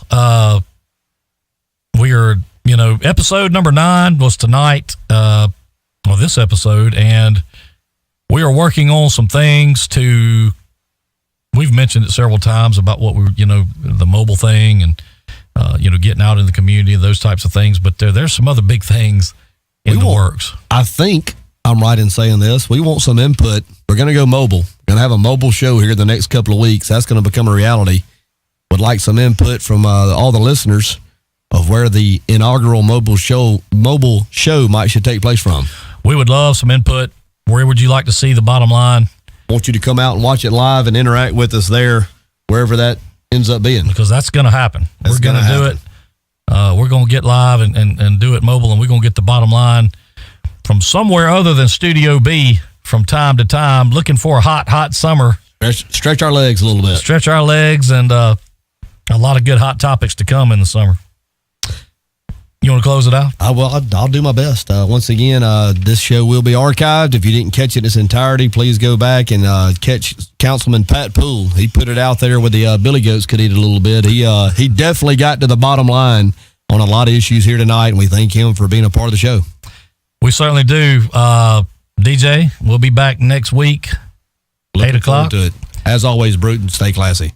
We are, episode number 9 was tonight, this episode, and we are working on some things we've mentioned it several times about what the mobile thing and, getting out in the community and those types of things, but there's some other big things in the works. I think I'm right in saying this. We want some input. We're going to go mobile. We're going to have a mobile show here the next couple of weeks. That's going to become a reality. Would like some input from all the listeners of where the inaugural mobile show should take place from. We would love some input. Where would you like to see the bottom line? Want you to come out and watch it live and interact with us there, wherever that ends up being. Because that's going to happen. We're going to do it. We're going to get live and do it mobile, and we're going to get the bottom line from somewhere other than Studio B from time to time, looking for a hot summer. Stretch our legs a little bit. Stretch our legs, and a lot of good hot topics to come in the summer. You want to close it out? I'll do my best. Once again, this show will be archived. If you didn't catch it in its entirety, please go back and catch Councilman Pat Poole. He put it out there where the Billy Goats could eat a little bit. He definitely got to the bottom line on a lot of issues here tonight, and we thank him for being a part of the show. We certainly do. DJ, we'll be back next week, Looking 8 o'clock. To it. As always, Brewton, stay classy.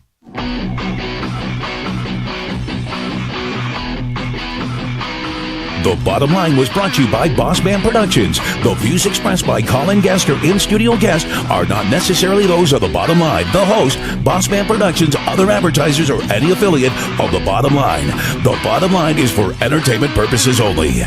The Bottom Line was brought to you by Bossman Productions. The views expressed by Colin Gasker in-studio guests are not necessarily those of The Bottom Line, the host, Bossman Productions, other advertisers, or any affiliate of The Bottom Line. The Bottom Line is for entertainment purposes only.